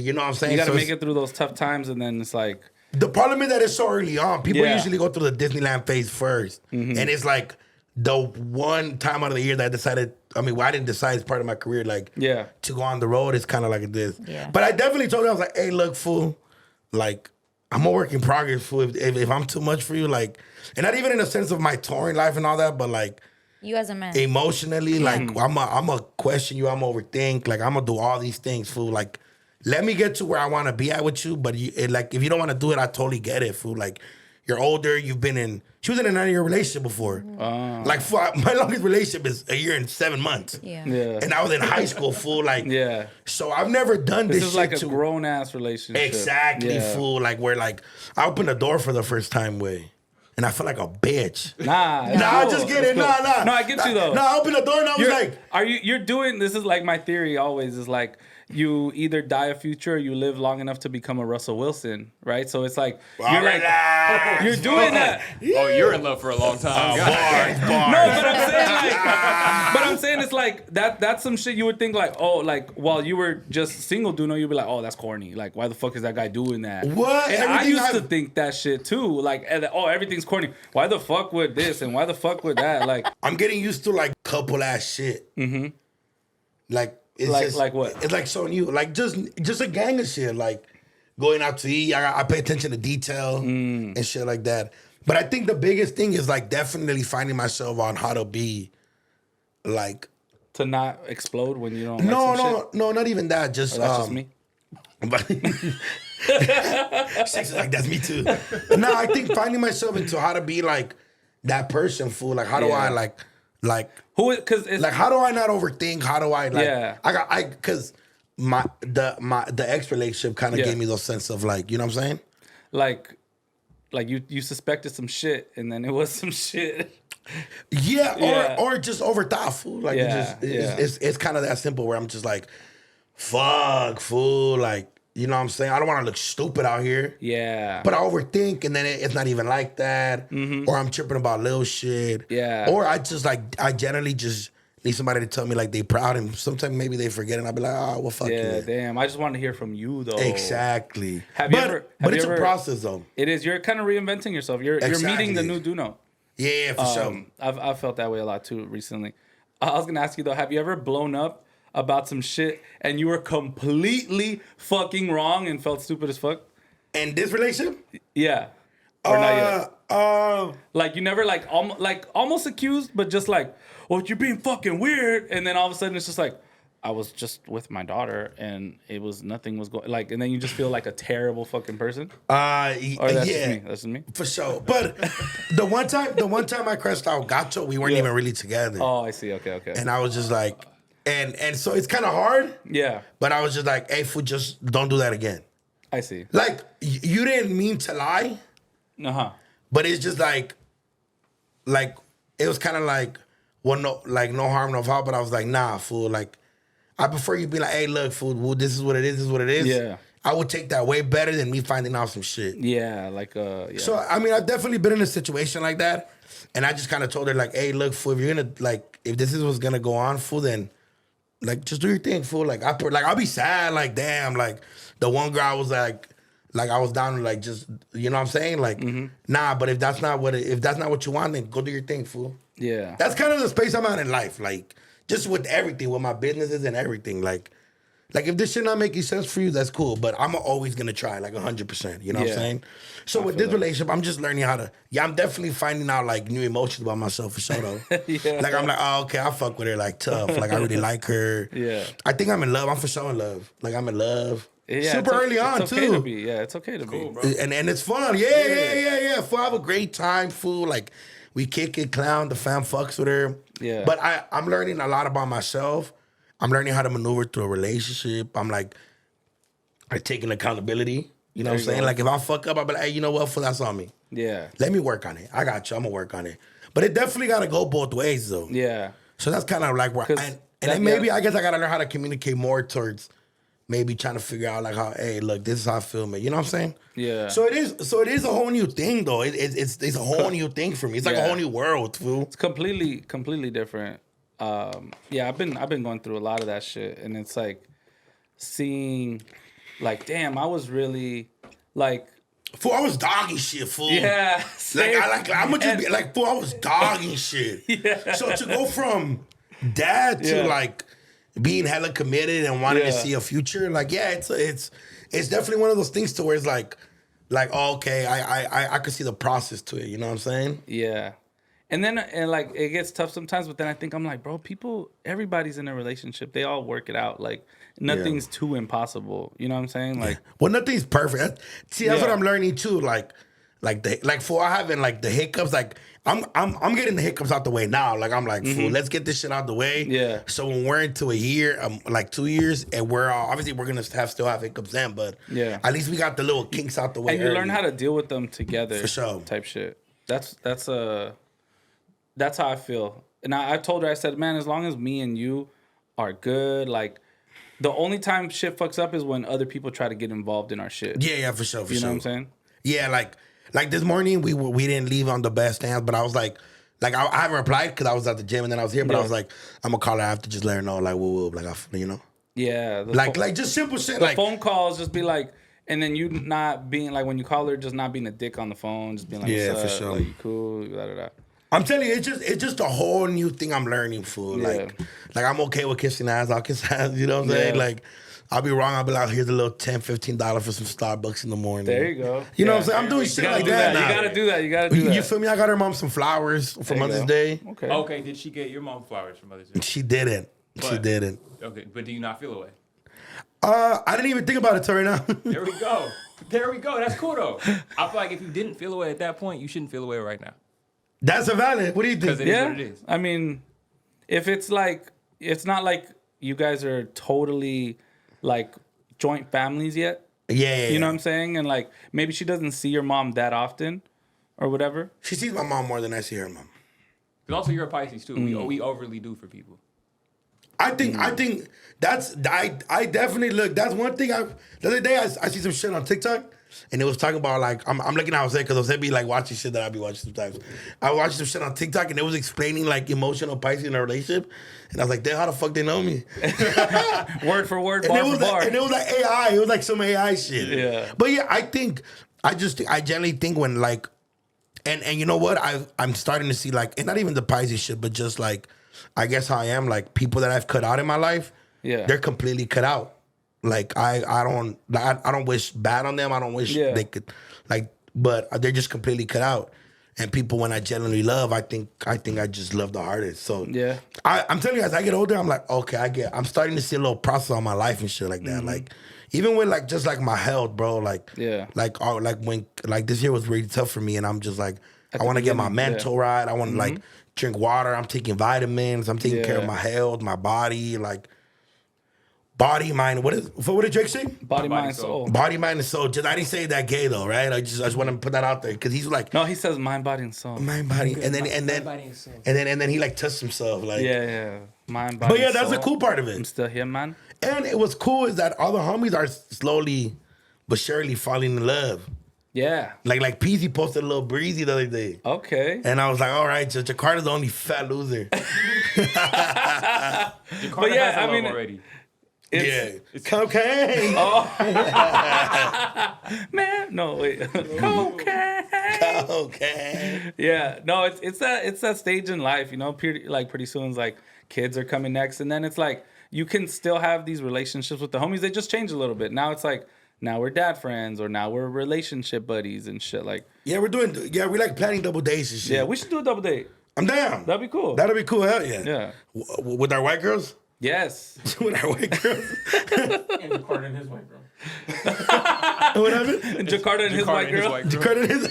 you know what I'm saying. You gotta So make it's- it through those tough times and then it's like, The problem is that it's so early on. People Yeah. usually go through the Disneyland phase 1st and it's like the one time out of the year that I decided. I mean, well, I didn't decide it's part of my career, like, Yeah. to go on the road. It's kind of like this, Yeah. But I definitely told her, I was like, hey, look, fool, like. I'm a work in progress, fool. If I'm too much for you, like, and not even in the sense of my touring life and all that, but like You as a man. emotionally, like I'm a question you, I'm overthink, like I'm gonna do all these things, fool. Like, let me get to where I want to be at with you, but like if you don't want to do it, I totally get it, fool. Like, you're older, you've been in. She was in a 9-year relationship before. Like, fool, my longest relationship is 1 year and 7 months. Yeah. yeah. And I was in high school, fool. Like, Yeah. So I've never done this. This is shit like a to, grown ass relationship. Exactly, Yeah. fool. Like where like I opened the door for the first time way. And I felt like a bitch. Nah, it's Nah, cool. just It's kidding. cool. Nah. No, I get you though. Nah, I opened the door and I was like, You're doing this is like my theory always is like you either die a future or you live long enough to become a Russell Wilson, right? So it's like you're like relax, you're doing that. Oh, you're in love for a long time. bars. No, but I'm saying like, but I'm saying it's like that's some shit you would think like, oh, like while you were just single, DoKnow, you'd be like, oh, that's corny. Like, why the fuck is that guy doing that? What? And I Everything used to I've- think that shit too. Like, oh, everything's corny. Why the fuck would this and why the fuck would that? Like, I'm getting used to like couple ass shit. Like it's Like- just like what? It's like so new. Like just a gang of shit. Like going out to eat. I pay attention to detail and shit like that. But I think the biggest thing is like definitely finding myself on how to be like To not explode when you don't like some shit? no, not even that. Just Or that's just me. But Shakes like that's me too. No, I think finding myself into how to be like that person, fool. Like how do I like Who? Because it's like how do I not overthink? How do I like Yeah. I because the ex relationship kind of Yeah. gave me those sense of like, you know what I'm saying? like you suspected some shit and then it was some shit. Yeah, Yeah. or just overthought, fool. Like Yeah, it's kind of that simple where I'm just like, fuck, fool. Like, you know what I'm saying? I don't want to look stupid out here. Yeah. But I overthink, and then it's not even like that. Or I'm tripping about little shit. Yeah. Or I just like, I generally just need somebody to tell me like they proud, and sometimes maybe they forget, and I'll be like, oh, well, fuck Yeah, you. damn. I just want to hear from you though. Exactly. Have you but, ever- have But you it's ever- a process though. It is. You're kind of reinventing yourself. You're meeting the Exactly. new DoKnow. Yeah, for sure. I've felt that way a lot too recently. I was gonna ask you though, have you ever blown up about some shit and you were completely fucking wrong and felt stupid as fuck? And this relationship? Yeah. Or not yet? yet. Like you never like almost accused, but just like, well, you're being fucking weird, and then all of a sudden it's just like, I was just with my daughter and nothing was going like, and then you just feel like a terrible fucking person. Or that's just yeah. me. That's just me. For sure. But the one time I crashed out Gacho, we weren't even really together. Oh, I see. Okay. And I was just like, and so it's kind of hard. Yeah, But I was just like, hey, fool, just don't do that again. I see. Like, you didn't mean to lie, but it's just like, it was kind of like, well, no harm, no foul. But I was like, nah, fool. Like, I prefer you be like, hey, look, fool, well, this is what it is. This is what it is. Yeah. I would take that way better than me finding out some shit. Yeah, like yeah. So, I mean, I've definitely been in a situation like that. And I just kind of told her, like, hey, look, fool, if you're going to, like, if this is what's going to go on, fool, then, like, just do your thing, fool. Like, I'll be sad, like, damn, like, the one girl I was like I was down to, like, just, you know what I'm saying? Like, nah, but if that's not what you want, then go do your thing, fool. Yeah. That's kind of the space I'm at in life, like, just with everything, with my businesses and everything, like if this shit not making sense for you, that's cool. But I'm always gonna try, like 100%. You know what I'm saying? So with this relationship, I'm just learning how to. Yeah, I'm definitely finding out like new emotions about myself for sure though. Yeah. Like I'm like, oh okay, I fuck with her like tough. Like I really like her. Yeah. I think I'm in love. I'm for sure in love. Like I'm in love. Yeah, Super early on it's okay too. To be. Yeah, it's okay to be. bro. And it's fun. Yeah. Fool, I have a great time, fool. Like we kick it, clown. The fam fucks with her. Yeah. But I'm learning a lot about myself. I'm learning how to maneuver through a relationship. I'm like taking accountability. You know what I'm saying? go. Like if I fuck up, I'll be like, hey, you know what? Fool, that's on me. Yeah. Let me work on it. I got you. I'm gonna work on it. But it definitely gotta go both ways though. Yeah. So that's kind of like where, 'Cause and that- then maybe yeah. I guess I gotta learn how to communicate more towards maybe trying to figure out like how, hey, look, this is how I feel, man. You know what I'm saying? Yeah. So it is a whole new thing though. It's a whole new thing for me. It's like a Yeah. whole new world, fool. It's completely different. Yeah, I've been going through a lot of that shit, and it's like seeing, like, damn, I was really like, Fool, I was dogging shit, fool. yeah, Like same. I'm gonna just be like, fool, I was dogging shit. Yeah. So to go from dad to Yeah. like being hella committed and wanting to Yeah. see a future, like yeah, it's definitely one of those things to where it's like oh, okay, I could see the process to it. You know what I'm saying? Yeah. And then like it gets tough sometimes, but then I think I'm like, bro, everybody's in a relationship. They all work it out. Like nothing's too impossible. You know what I'm saying? Like Well, nothing's perfect. See, that's Yeah. what I'm learning too. Like for having like the hiccups, like I'm getting the hiccups out the way now. Like I'm like, fool, let's get this shit out the way. Yeah. So when we're into a year, like 2 years, and we're obviously we're gonna still have hiccups then, but Yeah. at least we got the little kinks out the way. and you learn early. how to deal with them together. For sure. Type shit. That's how I feel. And I told her, I said, man, as long as me and you are good, like the only time shit fucks up is when other people try to get involved in our shit. Yeah, for sure, for You sure. know what I'm saying? Yeah, like this morning we didn't leave on the best hands, but I was like I haven't replied because I was at the gym and then I was here, but I Yeah. was like, I'm gonna call her after, just let her know, like, whoa, like you know, Yeah. The like just simple shit, the like phone calls just be like, and then you not being like, when you call her, just not being a dick on the phone, just being like, Yeah, what's for up? sure. Like, you cool? Da, da, da. I'm telling you, it's just a whole new thing I'm learning, fool. Yeah. Like I'm okay with kissing ass. I'll kiss ass. You know what I'm saying? Yeah. Like I'll be wrong. I'll be like, here's a little $10, $15 for some Starbucks in the morning. There you go. You know Yeah. what I'm saying? I'm doing shit like do that. You now. gotta do that. You gotta do that. You feel me? I got her mom some flowers for There you Mother's go. Day. Okay. Okay, did she get your mom flowers for Mother's Day? She didn't. She But- didn't. Okay, but do you not feel away? I didn't even think about it till right now. There we go. There we go. That's cool though. I feel like if you didn't feel away at that point, you shouldn't feel away right now. That's a valid. What do you Because think? it is Yeah. what it is. I mean, if it's like, it's not like you guys are totally like joint families yet. Yeah. You know what I'm saying? And like maybe she doesn't see your mom that often or whatever. She sees my mom more than I see her mom. Because also you're a Pisces too. We overly do for people. I think that's I definitely look. That's one thing. The other day I see some shit on TikTok, and it was talking about like I'm looking at Jose because Jose be like watching shit that I be watching sometimes. I watched some shit on TikTok, and it was explaining like emotional Pisces in a relationship, and I was like, damn, how the fuck they know me? Word for word, And bar it for was bar. like, and it was like AI. It was like some AI shit. Yeah. But yeah, I generally think when like, and you know what? I'm starting to see like, and not even the Pisces shit, but just like, I guess how I am, like people that I've cut out in my life, Yeah. they're completely cut out. Like I don't wish bad on them. I don't wish Yeah. they could, like, but they're just completely cut out. And people, when I genuinely love, I think I just love the hardest. So Yeah. I'm telling you, as I get older, I'm like, okay, I'm starting to see a little process on my life and shit like that. Like, even with like just like my health, bro. Like, Yeah. like when like this year was really tough for me, and I'm just like, I the want to get my beginning, mental right. I want to like drink water. I'm taking vitamins. I'm taking care of Yeah. my health, my body, like body, mind. What did Drake say? Body, mind, soul. Body, mind, and soul. Just I didn't say that gay though, right? I just want to put that out there because he's like No, he says mind, body, and soul. mind, body, and then he like touched himself, like Yeah. Mind, body, But yeah, and that's the soul. cool part of I'm it. still here, man. And it was cool is that all the homies are slowly but surely falling in love. Yeah. Like Peasy posted a little breezy the other day. Okay. And I was like, all right, so Jakarta's the only fat loser. Jakarta yeah, has a I love mean, already. Yeah. Cocaine. Man, no wait. Okay. Cocaine. Yeah, no, it's that stage in life, you know. Pretty soon, it's like kids are coming next, and then it's like you can still have these relationships with the homies. They just change a little bit. Now it's like now we're dad friends, or now we're relationship buddies and shit. Like Yeah, we like planning double dates and shit. yeah, we should do a double date. I'm down. That'd be cool. That'll be cool, hell yeah. Yeah. With our white girls? Yes. With our white girls? And Jakarta and his white girl. What happened? And Jakarta and his white girl. Jakarta is.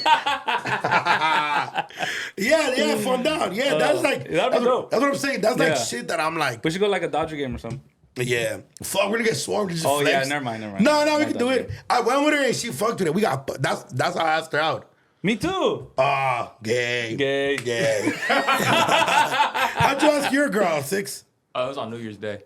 yeah, fun down. Yeah, that's like that'd be dope. That's what I'm saying. That's like Yeah. shit that I'm like. We should go like a Dodger game or something. Yeah, fuck, we're gonna get swarmed. Just Oh flex. yeah, never mind. No, we Not can do Dodger it. game. I went with her and she fucked with it. We got that's how I asked her out. Me too. Ah, gay. Gay. How'd you ask your girl, 6? Oh, it was on New Year's Day.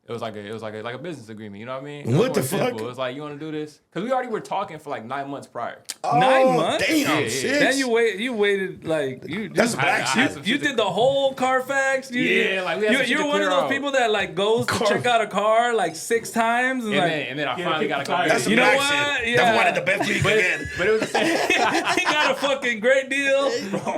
It was like a business agreement. You know what I mean? What It the was more fuck? simple. It was like, you want to do this? Because we already were talking for like 9 months prior. 9 months? Damn, Yeah, yeah. 6. Then you waited like you. That's you- black I shit. had some You shit to- did the whole Carfax. Yeah, like, we had some shit you're to one of clear those out. people that like goes to check out a car like 6 times and, like And then I finally got a That's car. That's some You know black what? shit. Yeah. That's one of the best you can get. But it was the same. he got a fucking great deal.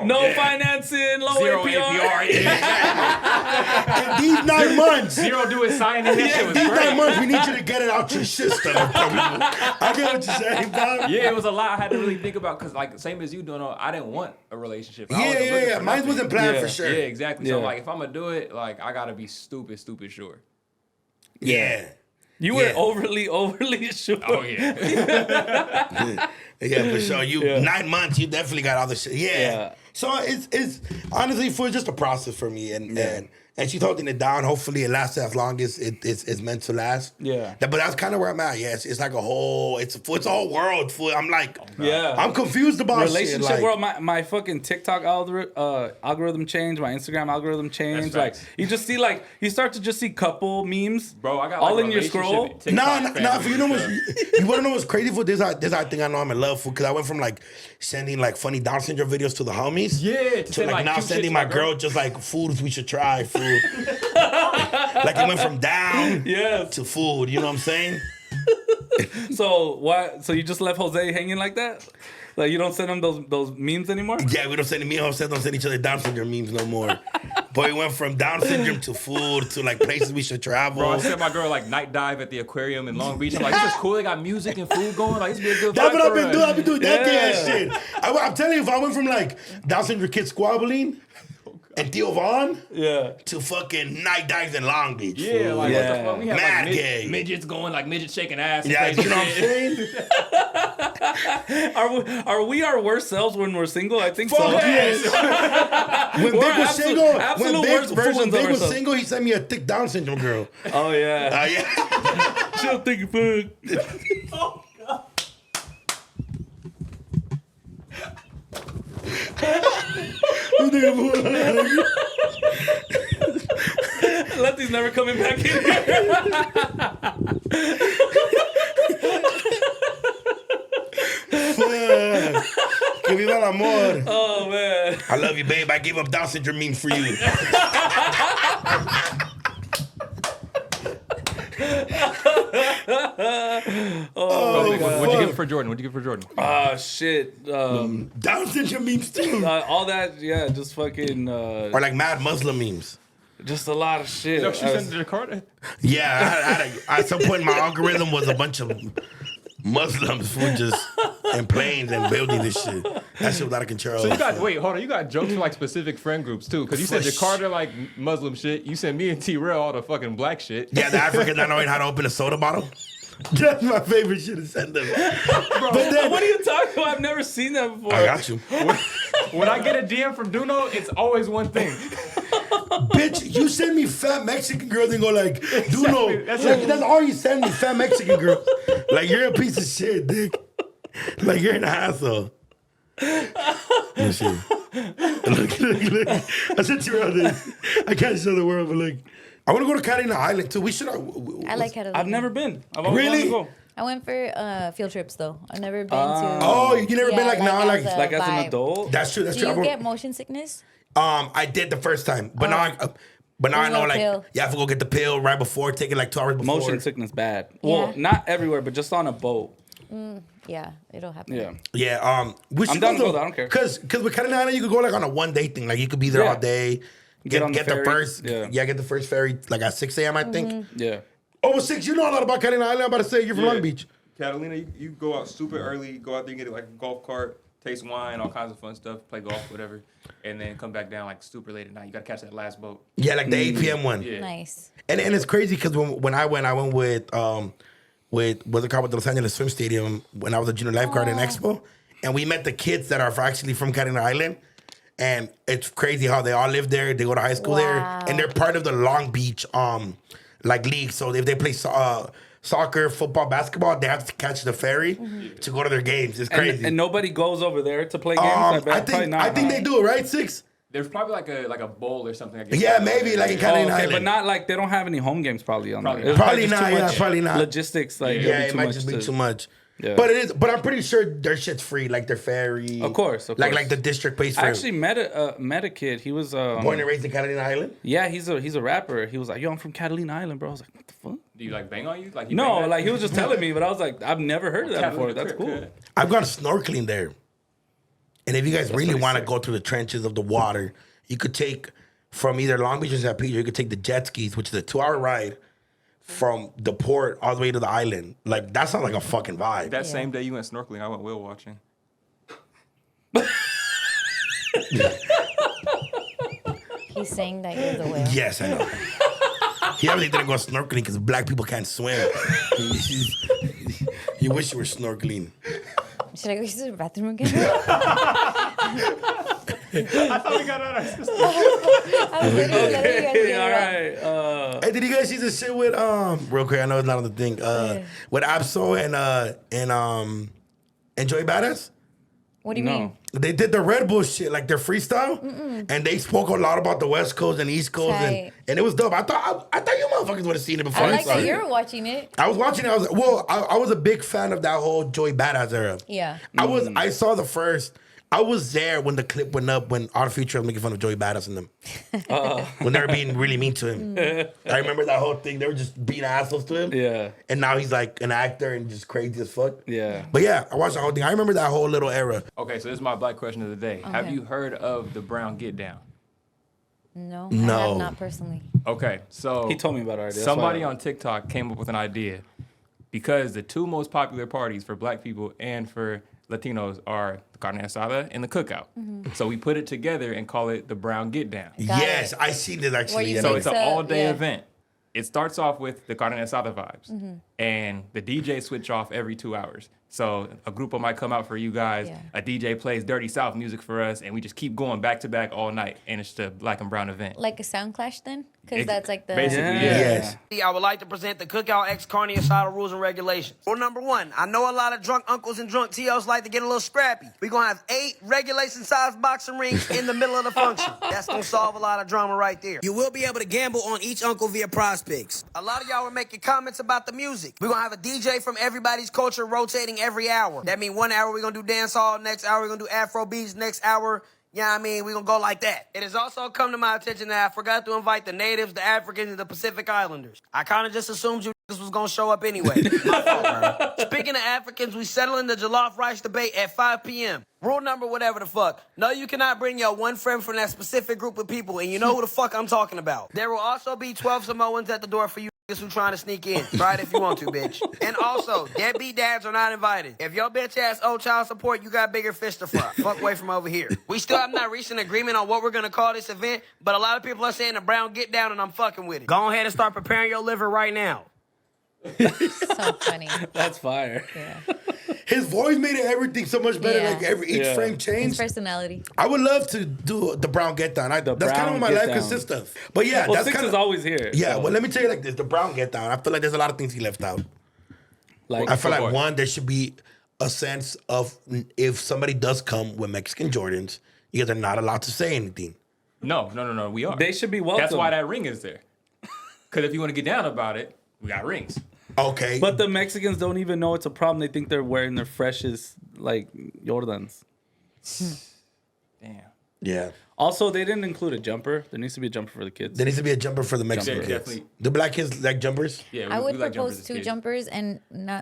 No financing, low Zero APR. APR. Yeah. In these 9 months. Zero do it signing. That shit was These 9 great. months, we need you to get it out your system. I get what you're saying, Bob. Yeah, it was a lot I had to really think about because, like, same as you doing, I didn't want a relationship. I wasn't looking Yeah. for Mine nothing. wasn't planned Yeah. for sure. Yeah, exactly. So, Yeah. like, if I'm gonna do it, like, I gotta be stupid sure. Yeah. You were Yeah. overly sure. Oh yeah. Yeah, for sure. You Yeah. 9 months, you definitely got all the shit. Yeah. Yeah. So it's honestly for just a process for me, and she's holding it down. Hopefully, it lasts as long as it's meant to last. Yeah. But that's kind of where I'm at. Yes, it's like a whole. It's a whole world. Full. I'm like, Yeah. I'm confused about Relationship shit. Like, world, my fucking TikTok algorithm changed, my Instagram algorithm changed. Like facts. you just see like you start to just see couple memes, Bro, I got all like, in your scroll. Nah. For you know what? You want to know what's crazy for this? This I think I know I'm in love for because I went from like sending like funny Down syndrome videos to the homies. Yeah, To like now cute shit sending to my girl just like foods we should try. Food. Like it went from down Yes. to food. You know what I'm saying? So why? So you just left Jose hanging like that? Like you don't send them those memes anymore? Yeah, we don't send me home. Don't send each other Down syndrome memes no more. But it went from Down syndrome to food to like places we should travel. Bro, I sent my girl like night dive at the aquarium in Long Beach. I'm like, this is cool. They got music and food going. Like, this be a good That's vibe what I've for been us. doing. I've been doing that gay ass shit. I'm telling you, if I went from like Down syndrome kids squabbling and Theo Vaughn to fucking night dives in Long Beach. Yeah, like what the fuck? We have Mad like gay. midgets going, like midgets shaking ass. and Yeah, crazy you know what I'm shit. saying? Are we our worst selves when we're single? I think Fuck so. yes. When We're Big was single, absolute when worst Big, when versions of Big was ourselves. single, he sent me a thick Down syndrome girl. Oh yeah. Yeah. She'll think of food. Letty's never coming back in here. Que viva el amor. Oh man. I love you, babe. I gave up Down syndrome memes for you. What'd you give for Jordan? What'd you give for Jordan? Ah shit. Down syndrome memes too. All that, yeah, just fucking Or like mad Muslim memes. just a lot of shit. Yo, she I sent was- it to Carter. Yeah, at some point my algorithm was a bunch of Muslims who just in planes and buildings and shit. That shit was out of control. So you got hold on, you got jokes for like specific friend groups too, because you said For Jakarta like Muslim shit. You sent me and T-Rail all the fucking black shit. Yeah, the Africans not knowing how to open a soda bottle. That's my favorite shit to send them. But then, What are you talking about? I've never seen that before. I got you. When I get a DM from DoKnow, it's always one thing. Bitch, you send me fat Mexican girls and go like, Duno. That's That's all you send me, fat Mexican girls. Like, you're a piece of shit, dick. Like, you're an asshole. Let me see. Look. I sent you around this. I can't show the world, but look. I want to go to Catalina Island, too. We should. I like Catalina. I've never been. I've always Really? wanted to go. I went for field trips though. I've never been to. Oh, you never been like now, like as a Like as an vibe. adult. that's true. That's Do true. you I get motion sickness? I did the first time, but now I know There's no like pill. you have to go get the pill right before, take it like 2 hours before. Motion sickness bad. Well, Yeah. not everywhere, but just on a boat. Yeah, it'll happen. Yeah. Yeah, we should I'm down to go though, there, I don't care. Cause with Catalina Island, you could go like on a 1-day thing. Like you could be there Yeah. all day. Get on the get the ferry. first Yeah. get the first ferry like at 6 a.m. I think. Yeah. Oh, 6. You know a lot about Catalina Island. I'm about to say you're from Yeah. Long Beach. Catalina, you go out super early, go out there and get like a golf cart, taste wine, all kinds of fun stuff, play golf, whatever, and then come back down like super late at night. You gotta catch that last boat. Yeah, like the 8 p.m. one. Yeah. Nice. And it's crazy because when I went with what's it called, with the Los Angeles Swim Stadium when I was a junior lifeguard in Expo, and we met the kids that are actually from Catalina Island, and it's crazy how they all live there. They go to high school there, Wow. and they're part of the Long Beach like league. So if they play soccer, football, basketball, they have to catch the ferry to go to their games. It's crazy. And nobody goes over there to play games. I bet. Probably not. I think they do it, right? 6. There's probably like a bowl or something. I guess. Yeah, maybe like in Oh, Catalina okay, Island. but not like they don't have any home games probably on Probably there. not. Probably It's not, too yeah, much probably not. Logistics, like Yeah, it'll it be might too just much be too much. Yeah. But it is. But I'm pretty sure their shit's free. Like their ferry. Of course. Like the district pays for I it. actually met a kid. He was Born and raised in Catalina Island. yeah, he's a rapper. He was like, yo, I'm from Catalina Island, bro. I was like, what the fuck? Do you like bang on you? Like you No, bang that? like he was just telling me, but I was like, I've never heard of that before. Catalina That's crib, cool. yeah. I've gone snorkeling there. And if you guys really pretty want to sick. go through the trenches of the water, you could take from either Long Beach or San Pedro, you could take the jet skis, which is a 2-hour ride from the port all the way to the island. Like, that sounds like a fucking vibe. That same day you went snorkeling, I went whale watching. He's saying that you're the whale. Yes, I know. He obviously didn't go snorkeling because black people can't swim. You wish you were snorkeling. Should I go use the bathroom again? I thought we got out of our system. I was waiting for letting you guys Hey, get all it out. right. Hey, did you guys see this shit with real quick? I know it's not on the thing. With Absol and Joey Badass? What do you mean? They did the Red Bull shit, like their freestyle, and they spoke a lot about the West Coast and East Coast, Tight. and it was dope. I thought you motherfuckers would have seen it before. I like saw that it. you're watching it. I was watching it. I was a big fan of that whole Joey Badass era. Yeah. I saw the first I was there when the clip went up when Our Future was making fun of Joey Badass and them. When they were being really mean to him. I remember that whole thing. They were just being assholes to him. Yeah. And now he's like an actor and just crazy as fuck. Yeah. But yeah, I watched the whole thing. I remember that whole little era. Okay, so this is my black question of the day. Have Okay. you heard of the Brown Get Down? No, I No. have not personally. Okay, so He told me about it already. That's somebody why- on TikTok came up with an idea because the two most popular parties for black people and for Latinos are the carne asada and the cookout. So we put it together and call it the Brown Get Down. Yes, I seen this actually. you Yeah. So mix it's an up, all-day yeah. event. It starts off with the carne asada vibes, and the DJ switch off every 2 hours. So a group might come out for you guys. Yeah. A DJ plays Dirty South music for us, and we just keep going back to back all night. And it's the Black and Brown event. Like a sound clash then? Because Ex- that's like the... basically, Yeah. Yes. I would like to present the Cookout X Carne Asada rules and regulations. Rule number 1, I know a lot of drunk uncles and drunk TLs like to get a little scrappy. We're going to have 8 regulation-sized boxing rings in the middle of the function. That's going to solve a lot of drama right there. You will be able to gamble on each uncle via prospects. A lot of y'all were making comments about the music. We're going to have a DJ from everybody's culture rotating every hour. That means 1 hour we're going to do dance hall, next hour we're going to do Afro beats, next hour... Yeah, I mean, we're going to go like that. It has also come to my attention that I forgot to invite the natives, the Africans, and the Pacific Islanders. I kind of just assumed you niggas was going to show up anyway. My fault, bro. Speaking of Africans, we settling the jollof rice debate at 5 p.m. Rule number whatever the fuck. No, you cannot bring your one friend from that specific group of people, and you know who the fuck I'm talking about. There will also be 12 Samoans at the door for you who trying to sneak in. Try it if you want to, bitch. And also, deadbeat dads are not invited. If your bitch ass owe child support, you got bigger fish to fry. Fuck away from over here. We still have not reached an agreement on what we're gonna call this event, but a lot of people are saying the Brown Get Down, and I'm fucking with it. Go ahead and start preparing your liver right now. So funny. That's fire. Yeah. His voice made it everything so much better. Yeah. Like each frame His changed. personality. I would love to do the Brown Get Down. That's kind of Brown what my Get life Down. consists of. But yeah, Well, that's Six kind is of always here. yeah. so, Well, let me tell you like this: the Brown Get Down. I feel like there's a lot of things he left out. like, I feel like what? one, there should be a sense of if somebody does come with Mexican Jordans, you guys are not allowed to say anything. No, we are. they should be welcome. That's why that ring is there. Because if you want to get down about it, we got rings. Okay, But the Mexicans don't even know it's a problem. They think they're wearing their freshest, like, Jordans. Damn. yeah, Also, they didn't include a jumper. There needs to be a jumper for the kids. there needs to be a jumper for the Yeah, Mexican kids. definitely. The black kids like jumpers. Yeah, I would we like propose jumpers as 2 kids. jumpers and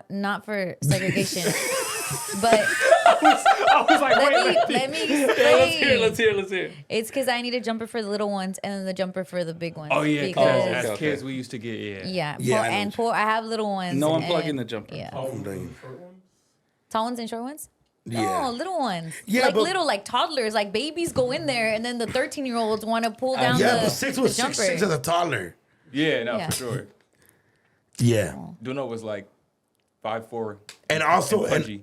not for segregation. But I was like, wait, let me Let's explain. hear. It's because I need a jumper for the little ones and then the jumper for the big ones. Oh yeah, because because as okay. kids we used to get yeah, Yeah, I know and poor. I have little ones. No and, unplugging the jumper. Yeah, Dang. tall ones and short ones. Yeah. No, little ones. Yeah, like but- little, like toddlers, like babies go in there, and then the 13-year-olds want to pull down Yeah, the, but Six the was jumper. six as a toddler. Yeah, no, Yeah. for sure. Yeah. DoKnow was like 5'4". And also, And pudgy.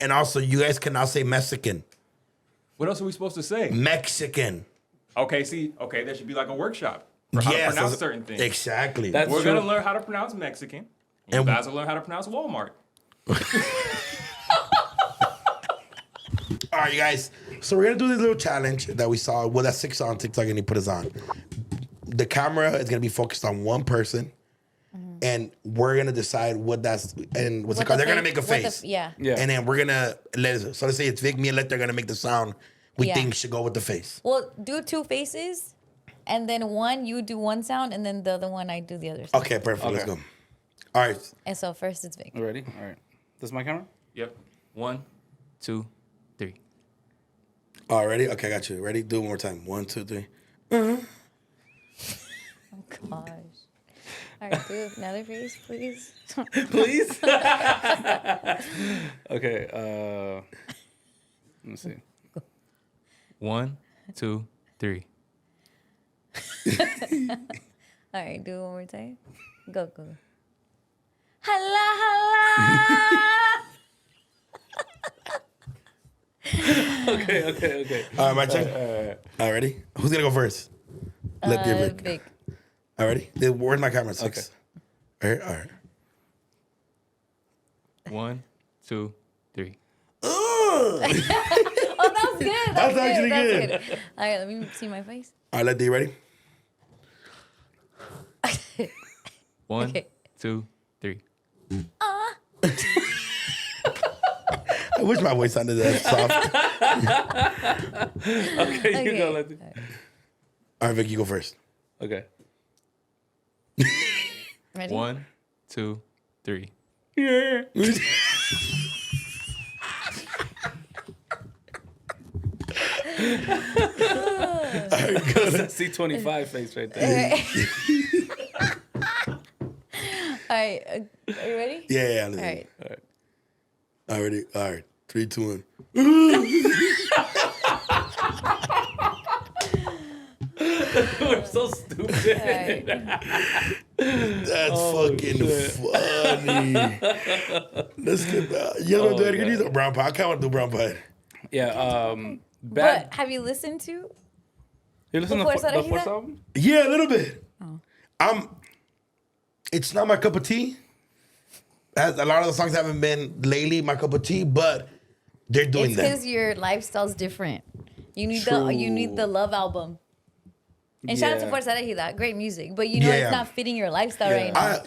and also, you guys cannot say Mexican. What else are we supposed to say? Mexican. Okay, there should be like a workshop for how to pronounce that's- certain things. Exactly. That's We're true. gonna learn how to pronounce Mexican. And And- you guys will learn how to pronounce Walmart. All right, you guys. So we're gonna do this little challenge that we saw. Well, that Six saw on TikTok, and he put us on. The camera is gonna be focused on one person, and we're gonna decide what that's and what's it What called. the They're gonna face- make a what the- face. yeah. Yeah. And then we're gonna so let's say it's Vic, me, and Letty. They're gonna make the sound we Yeah. think should go with the face. Well, do 2 faces, and then one you do one sound, and then the other one I do the other sound. Okay, perfect. Let's Okay. go. All right. And so first it's Vic. You ready? All right. This is my camera? Yep. 1, 2, 3. All right, ready? Okay, I got you. Ready? Do it one more time. 1, 2, 3. Oh gosh. All right, do another face, please. Please? Okay. Let me see. 1, 2, 3. All right, do it one more time. Go. Hala. Okay. All right, my turn. All right, ready? Who's gonna go first? Letty or Vic. Vic. All righty. Where's my camera? Six. All right. 1, 2, 3. Oh, that was good. That's actually good. All right, let me see my face. All right, Letty, you ready? 1, Okay. 2, 3. I wish my voice sounded that soft. Okay, you go, Letty. All right, Vic, you go first. Okay. Ready? 1, 2, 3. Yeah. That's C25 face right there. All right. Are you ready? Yeah. All right. Already. All right. 3, 2, 1. We're so stupid. All right. That's fucking funny. Let's get that. You gonna do it again? You do brown pie. I kind of want to do brown pie. Yeah. But Bad. have you listened to? You listen to Fuerza the Regida? Force album? Yeah, a little bit. It's not my cup of tea. As a lot of the songs haven't been lately my cup of tea, but they're doing It's that. because your lifestyle's different. You need the love album. And shout out to Yeah. Fuerza Regida, great music, but you know Yeah. it's not fitting your lifestyle right now.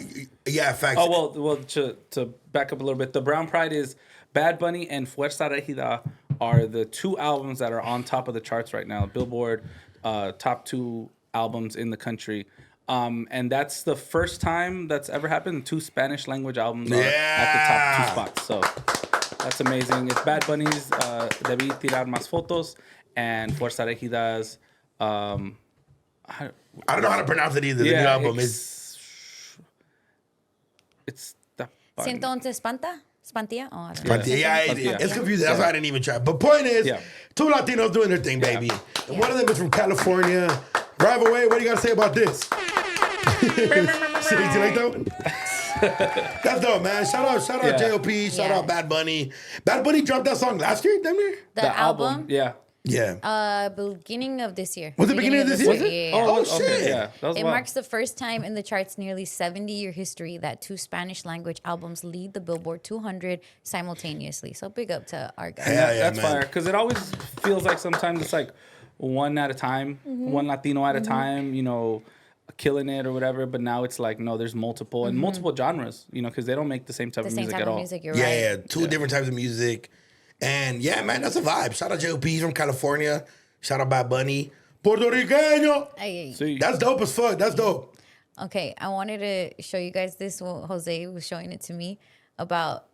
Facts. Oh, well, to back up a little bit, the Brown Pride is Bad Bunny and Fuerza Regida are the two albums that are on top of the charts right now. Billboard top 2 albums in the country. And that's the first time that's ever happened. 2 Spanish language albums are at the top 2 spots. So that's amazing. It's Bad Bunny's Debí Tirar Más Fotos and Fuerza Regida's I don't know how to pronounce it either. The new album is. It's the Siento te espanta? Spantilla? Oh, I don't know. But it's confusing. That's why I didn't even try. But point is, 2 Latinos doing their thing, baby. And one of them is from California. Drive away. What do you got to say about this? See, you like that one? That's dope, man. Shout out J.O.P. Shout out Bad Bunny. Bad Bunny dropped that song last year, damn near? The album? Yeah. Yeah. Beginning of this year. Was it beginning of this year? Was it? Yeah. Oh, shit. Okay, yeah. That was It wild. marks the first time in the chart's nearly 70-year history that 2 Spanish language albums lead the Billboard 200 simultaneously. So big up to our guys. Yeah, That's man. fire. Because it always feels like sometimes it's like one at a time, one Latino at a time, you know, killing it or whatever. But now it's like, no, there's multiple and multiple genres, you know, because they don't make the same type The of same music type at of all. music, you're Yeah, right. yeah. 2 different types of music. And yeah, man, that's a vibe. Shout out J.O.P. He's from California. Shout out Bad Bunny. Puerto Riqueño. Ay, See, That's dope as fuck. That's dope. Okay, I wanted to show you guys this. Well, Jose was showing it to me about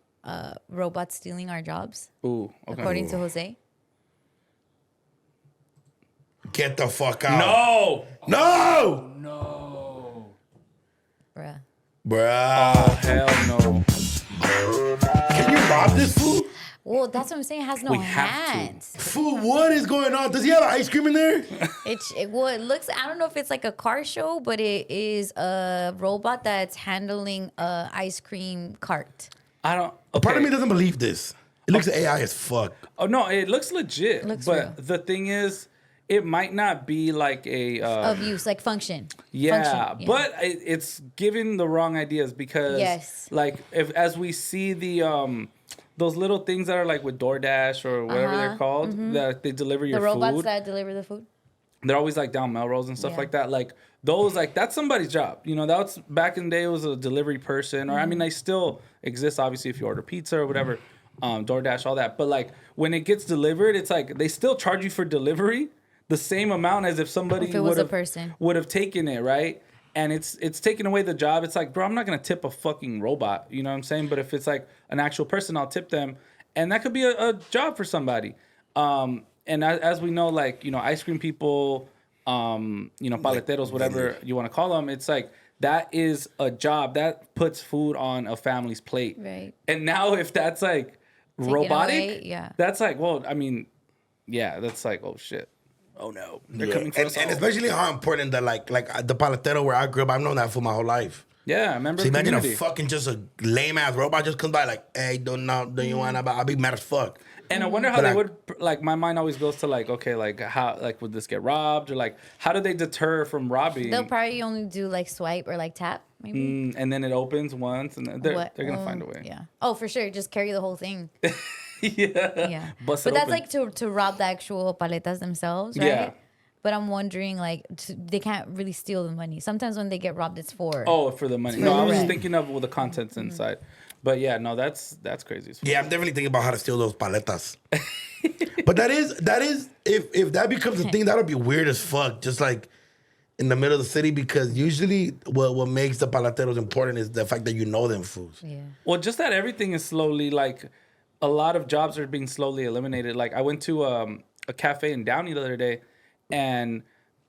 robots stealing our jobs, ooh, okay. according to Jose. Get the fuck out. No! No! Bruh. Bruh. Oh, hell no. Can you rob this fool? Well, that's what I'm saying. It has no We have to. hands. Fool, what is going on? Does he have ice cream in there? It looks. I don't know if it's like a car show, but it is a robot that's handling a ice cream cart. I don't. A part of okay. me doesn't believe this. It looks AI as fuck. Oh, no, it looks legit. Looks but real. the thing is, it might not be like a. Of use, like function. Yeah, Function, but it's giving the wrong ideas because, Yes. like, as we see the those little things that are like with DoorDash or whatever they're called that they deliver your the robots food, that deliver the food. they're always like down Melrose and stuff Yeah. like that. Like those, like that's somebody's job. You know, that's back in the day it was a delivery person, or I mean, they still exist obviously if you order pizza or whatever, DoorDash, all that. But like when it gets delivered, it's like they still charge you for delivery the same amount as if somebody If it was a person. would have taken it, right? And it's taking away the job. It's like, bro, I'm not gonna tip a fucking robot. You know what I'm saying? But if it's like an actual person, I'll tip them, and that could be a job for somebody. And as we know, like, you know, ice cream people, you know, paleteros, whatever you want to call them, it's like that is a job that puts food on a family's plate. Right. And now if that's like robotic, away, yeah. that's like, well, I mean, yeah, that's like, oh shit. Oh no, they're coming for us all. And especially how important that like the paletero where I grew up, I've known that for my whole life. Yeah, I remember. So imagine community. a fucking just a lame ass robot just comes by like, hey, don't you want to? I'll be mad as fuck. And I wonder how But they like- would, like, my mind always goes to like, okay, like how, like, would this get robbed, or like, how do they deter from robbing? They'll probably only do like swipe or like tap, maybe. And then it opens once, and then they're What? gonna find a way. Yeah. Oh, for sure. Just carry the whole thing. Yeah. Yeah. Bust But it that's open. like to rob the actual paletas themselves, right? Yeah. But I'm wondering, like, they can't really steal the money. Sometimes when they get robbed, it's for. Oh, for the money. For No, the I was rent. thinking of all the contents inside. But yeah, no, that's crazy. Yeah, I'm definitely thinking about how to steal those paletas. But that is if that becomes a thing, that'll be weird as fuck. Just like in the middle of the city, because usually what makes the paleteros important is the fact that you know them fools. Yeah. Well, just that everything is slowly like a lot of jobs are being slowly eliminated. Like I went to a cafe in Downey the other day, and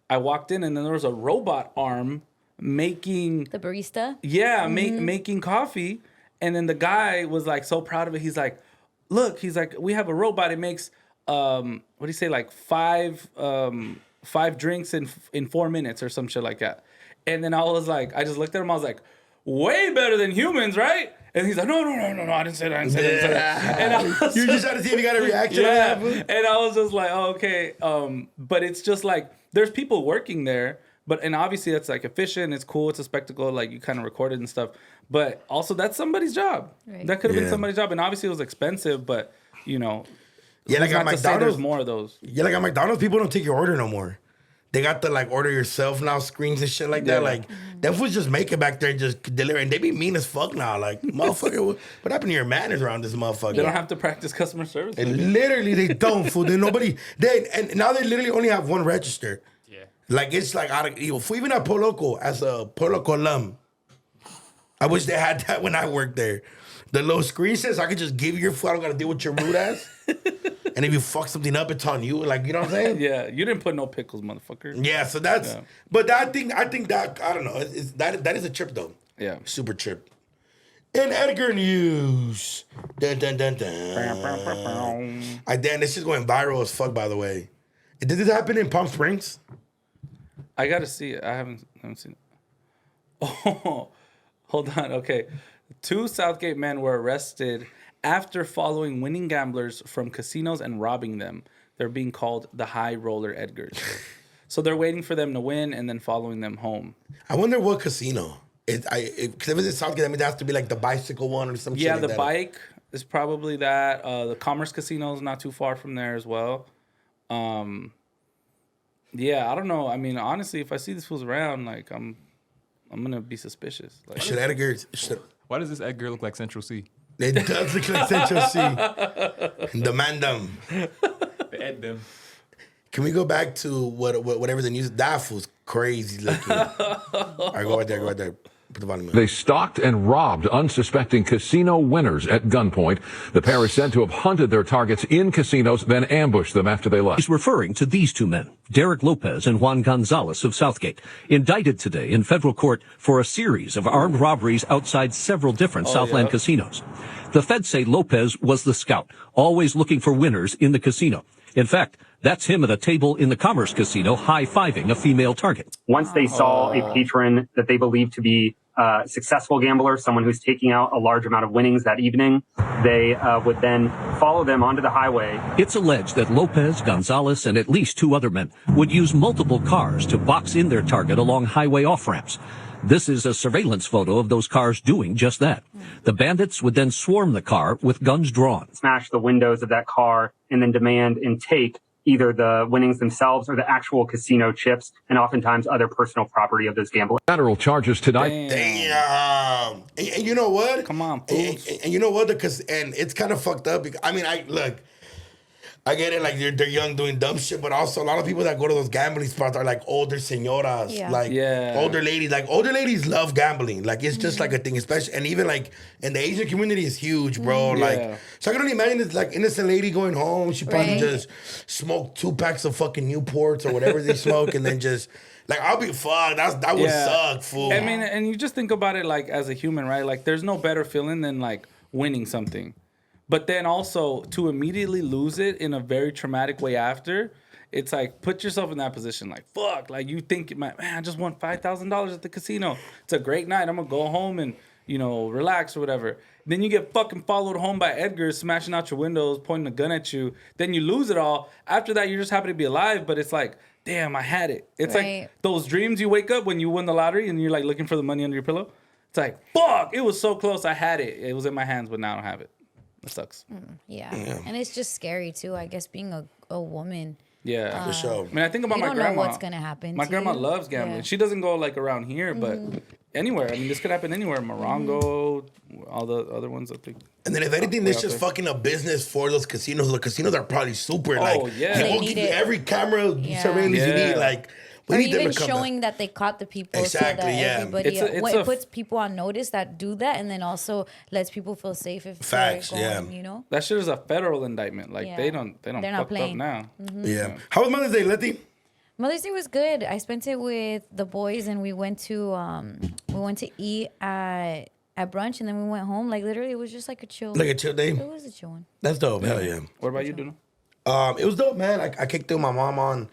I walked in, and then there was a robot arm making The barista? yeah making coffee, and then the guy was like so proud of it. He's like, look, he's like, we have a robot. It makes what do you say, like five drinks in 4 minutes or some shit like that. And then I was like, I just looked at him. I was like, way better than humans, right? And he's like, no, I didn't say that. And I was You just trying to see if you got a reaction on yeah. that fool? And I was just like, oh, okay. But it's just like, there's people working there, and obviously that's like efficient. It's cool. It's a spectacle. Like you kind of record it and stuff. But also that's somebody's job. Right. That could have Yeah. been somebody's job. And obviously it was expensive, but you know, Yeah, like at not to say there's McDonald's. more of those. Yeah, like at McDonald's, people don't take your order no more. They got the like order yourself now screens and shit like that. Yeah. Like them fools just make it back there and just deliver, and they be mean as fuck now. Like motherfucker, what happened to your manners around this motherfucker? They don't have to practice customer service. And literally they don't fool. They and now they literally only have one register. Yeah. Like it's like out of evil. Even at Poloco, as a Poloco alum, I wish they had that when I worked there. The little screen says I could just give you your food. I don't gotta deal with your rude ass. And if you fuck something up, it's on you. Like, you know what I'm saying? Yeah, you didn't put no pickles, motherfucker. Yeah, so that's Yeah. but I think that I don't know. That is a trip though. Yeah. Super trip. In Edgar news. Dun, dun, dun, dun. Damn, this shit's going viral as fuck, by the way. Did this happen in Palm Springs? I gotta see it. I haven't seen it. Oh, hold on. Okay. 2 Southgate men were arrested after following winning gamblers from casinos and robbing them. They're being called the High Roller Edgars. So they're waiting for them to win and then following them home. I wonder what casino. Because if it's in Southgate, I mean, that has to be like the bicycle one or some shit Yeah, like the that. bike is probably that. The Commerce Casino is not too far from there as well. Yeah, I don't know. I mean, honestly, if I see these fools around, like I'm gonna be suspicious. Like, Should Edgar... Why does this Edgar look like Central C? It does look like Central C. Demand them. The Ed them. Can we go back to whatever the news? That fool's crazy looking. All right, go right there. Put the volume on. They stalked and robbed unsuspecting casino winners at gunpoint. The pair is said to have hunted their targets in casinos, then ambushed them after they left. He's referring to these 2 men, Derek Lopez and Juan Gonzalez of Southgate, indicted today in federal court for a series of armed robberies outside several different Southland casinos. The feds say Lopez was the scout, always looking for winners in the casino. In fact, that's him at a table in the Commerce Casino high-fiving a female target. Once they saw a patron that they believed to be a successful gambler, someone who's taking out a large amount of winnings that evening, they would then follow them onto the highway. It's alleged that Lopez, Gonzalez, and at least 2 other men would use multiple cars to box in their target along highway off-ramps. This is a surveillance photo of those cars doing just that. The bandits would then swarm the car with guns drawn. Smash the windows of that car and then demand and take either the winnings themselves or the actual casino chips and oftentimes other personal property of those gamblers. Federal charges tonight. Damn. And you know what? Come on, and, fools. and you know what? And it's kind of fucked up. I mean, I get it, like they're young doing dumb shit, but also a lot of people that go to those gambling spots are like older senoras, older ladies. Like older ladies love gambling. Like it's just like a thing, especially, and even like in the Asian community is huge, bro. Like, so I can only imagine it's like innocent lady going home. She probably just smoked 2 packs of fucking Newports or whatever they smoke, and then just like I'll be fucked. That would suck, fool. I mean, and you just think about it like as a human, right? Like there's no better feeling than like winning something. But then also to immediately lose it in a very traumatic way after, it's like put yourself in that position. Like fuck, like you think, man, I just won $5,000 at the casino. It's a great night. I'm gonna go home and relax or whatever. Then you get fucking followed home by Edgar, smashing out your windows, pointing a gun at you. Then you lose it all. After that, you're just happy to be alive. But it's like, damn, I had it. It's like those dreams you wake up when you win the lottery and you're like looking for the money under your pillow. It's like, fuck, it was so close. I had it. It was in my hands, but now I don't have it. It sucks. Yeah. And it's just scary too, I guess, being a woman Yeah. For sure. I mean, I think about You my don't grandma. know what's gonna happen. My to grandma you. loves gambling. Yeah. She doesn't go like around here, but anywhere. I mean, this could happen anywhere. Morongo, all the other ones. I think. And then if anything, this out just there. fucking a business for those casinos. The casinos are probably super yeah. you They will need give you it. every camera surveillance you Yeah. need. Like we Or need them even to come showing back. that they caught the people Exactly, so that yeah. everybody It's it puts people on notice that do that, and then also lets people feel safe if Facts, they're going, yeah. you know. That shit is a federal indictment. Like Yeah. they don't They're not fucked up playing. now. Yeah. How was Mother's Day, Letty? Mother's Day was good. I spent it with the boys, and we went to eat at brunch, and then we went home. Like literally, it was just like a chill. Like a chill day? It was a chill one. That's dope. Hell yeah. What about you, Duno? It was dope, man. I kicked it with my mom on,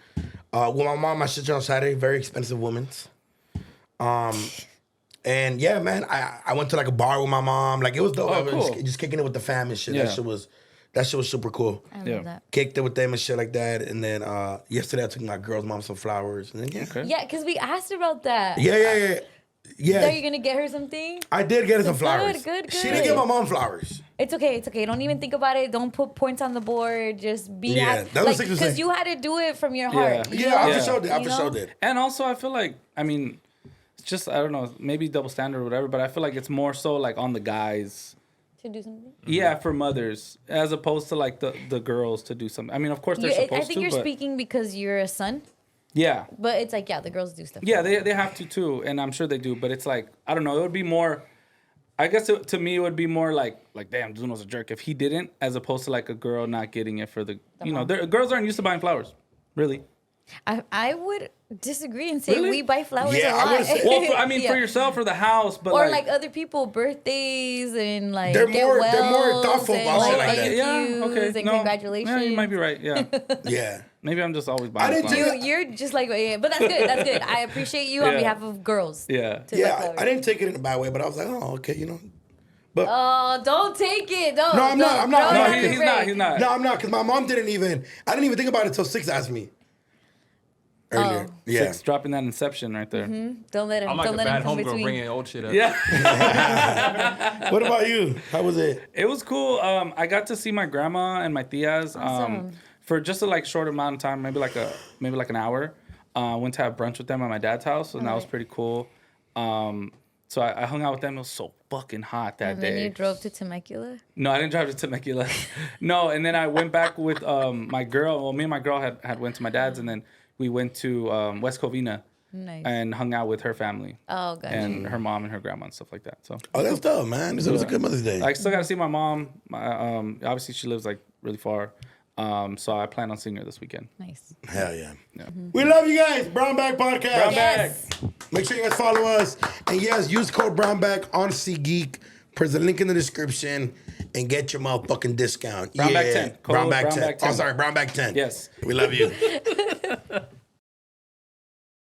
with my mom, my sister on Saturday. Very expensive women's. And yeah, man, I went to like a bar with my mom. Like it was dope. Oh, I was cool. just kicking it with the fam and shit. Yeah. That shit was super cool. I Yeah. love that. Kicked it with them and shit like that. And then yesterday I took my girl's mom some flowers. And then Yeah, because we asked about that. Yeah. Are you gonna get her something? I did get her some flowers. Good. She didn't get my mom flowers. It's okay. Don't even think about it. Don't put points on the board. Just be Yeah, happy. that was 6%. Because you had to do it from your heart. you Yeah, know? I for sure did. I You for know? sure did. And also, I feel like, I mean, it's just, I don't know, maybe double standard or whatever, but I feel like it's more so like on the guys. To do something. Yeah, for mothers, as opposed to like the girls to do something. I mean, of course they're supposed to. I think you're but speaking because you're a son. Yeah. But it's like, the girls do stuff. Yeah, they have to too, and I'm sure they do. But it's like, I don't know. It would be more. I guess to me it would be more like damn, Zuno's a jerk if he didn't, as opposed to like a girl not getting it for the girls aren't used to buying flowers, really. I would disagree and say Really? we buy flowers Yeah, a I lot. would've said- Well, I mean, for yourself, for the house, but or like other people, birthdays and like They're get more wells thoughtful and, about shit like thank that. Yeah, yous okay, and no, congratulations. Yeah, you might be right. Yeah, Yeah. maybe I'm just always I buying didn't flowers. take You're just like, but that's good. That's good. I appreciate you on Yeah. behalf of girls. Yeah. to buy Yeah, flowers. I didn't take it in a bad way, but I was like, oh, okay, you know. But Oh, don't take it. Don't. No, I'm not. I'm not. Don't No, have to he's not. break. He's not. no, I'm not, because my mom didn't even, I didn't even think about it until 6 asked me. Earlier. Oh. Yeah. Six dropping that inception right there. Don't let him. I'm like don't a let bad him come homegirl between. bringing old shit up. Yeah. What about you? How was it? It was cool. I got to see my grandma and my tias Awesome. for just a short amount of time, maybe like an hour. Went to have brunch with them at my dad's house, and that was pretty cool. So I hung out with them. It was so fucking hot that And day. then you drove to Temecula. No, I didn't drive to Temecula. No, and then I went back with my girl. Well, me and my girl had went to my dad's, and then we went to West Covina Nice. and hung out with her family Oh, gotcha. and her mom and her grandma and stuff like that. So Oh, that's dope, man. It was a good Mother's Day. I still got to see my mom. Obviously, she lives really far. So I plan on seeing her this weekend. Nice. Hell yeah. We love you guys. Brown Bag Podcast. Brown Yes. Make sure you guys follow us. And yes, use code BrownBag on SeatGeek. Press the link in the description and get your motherfucking discount. Brown Bag 10. Code Brown Bag Brown 10. Bag 10. Oh, sorry, Brown Bag 10. Yes. We love you.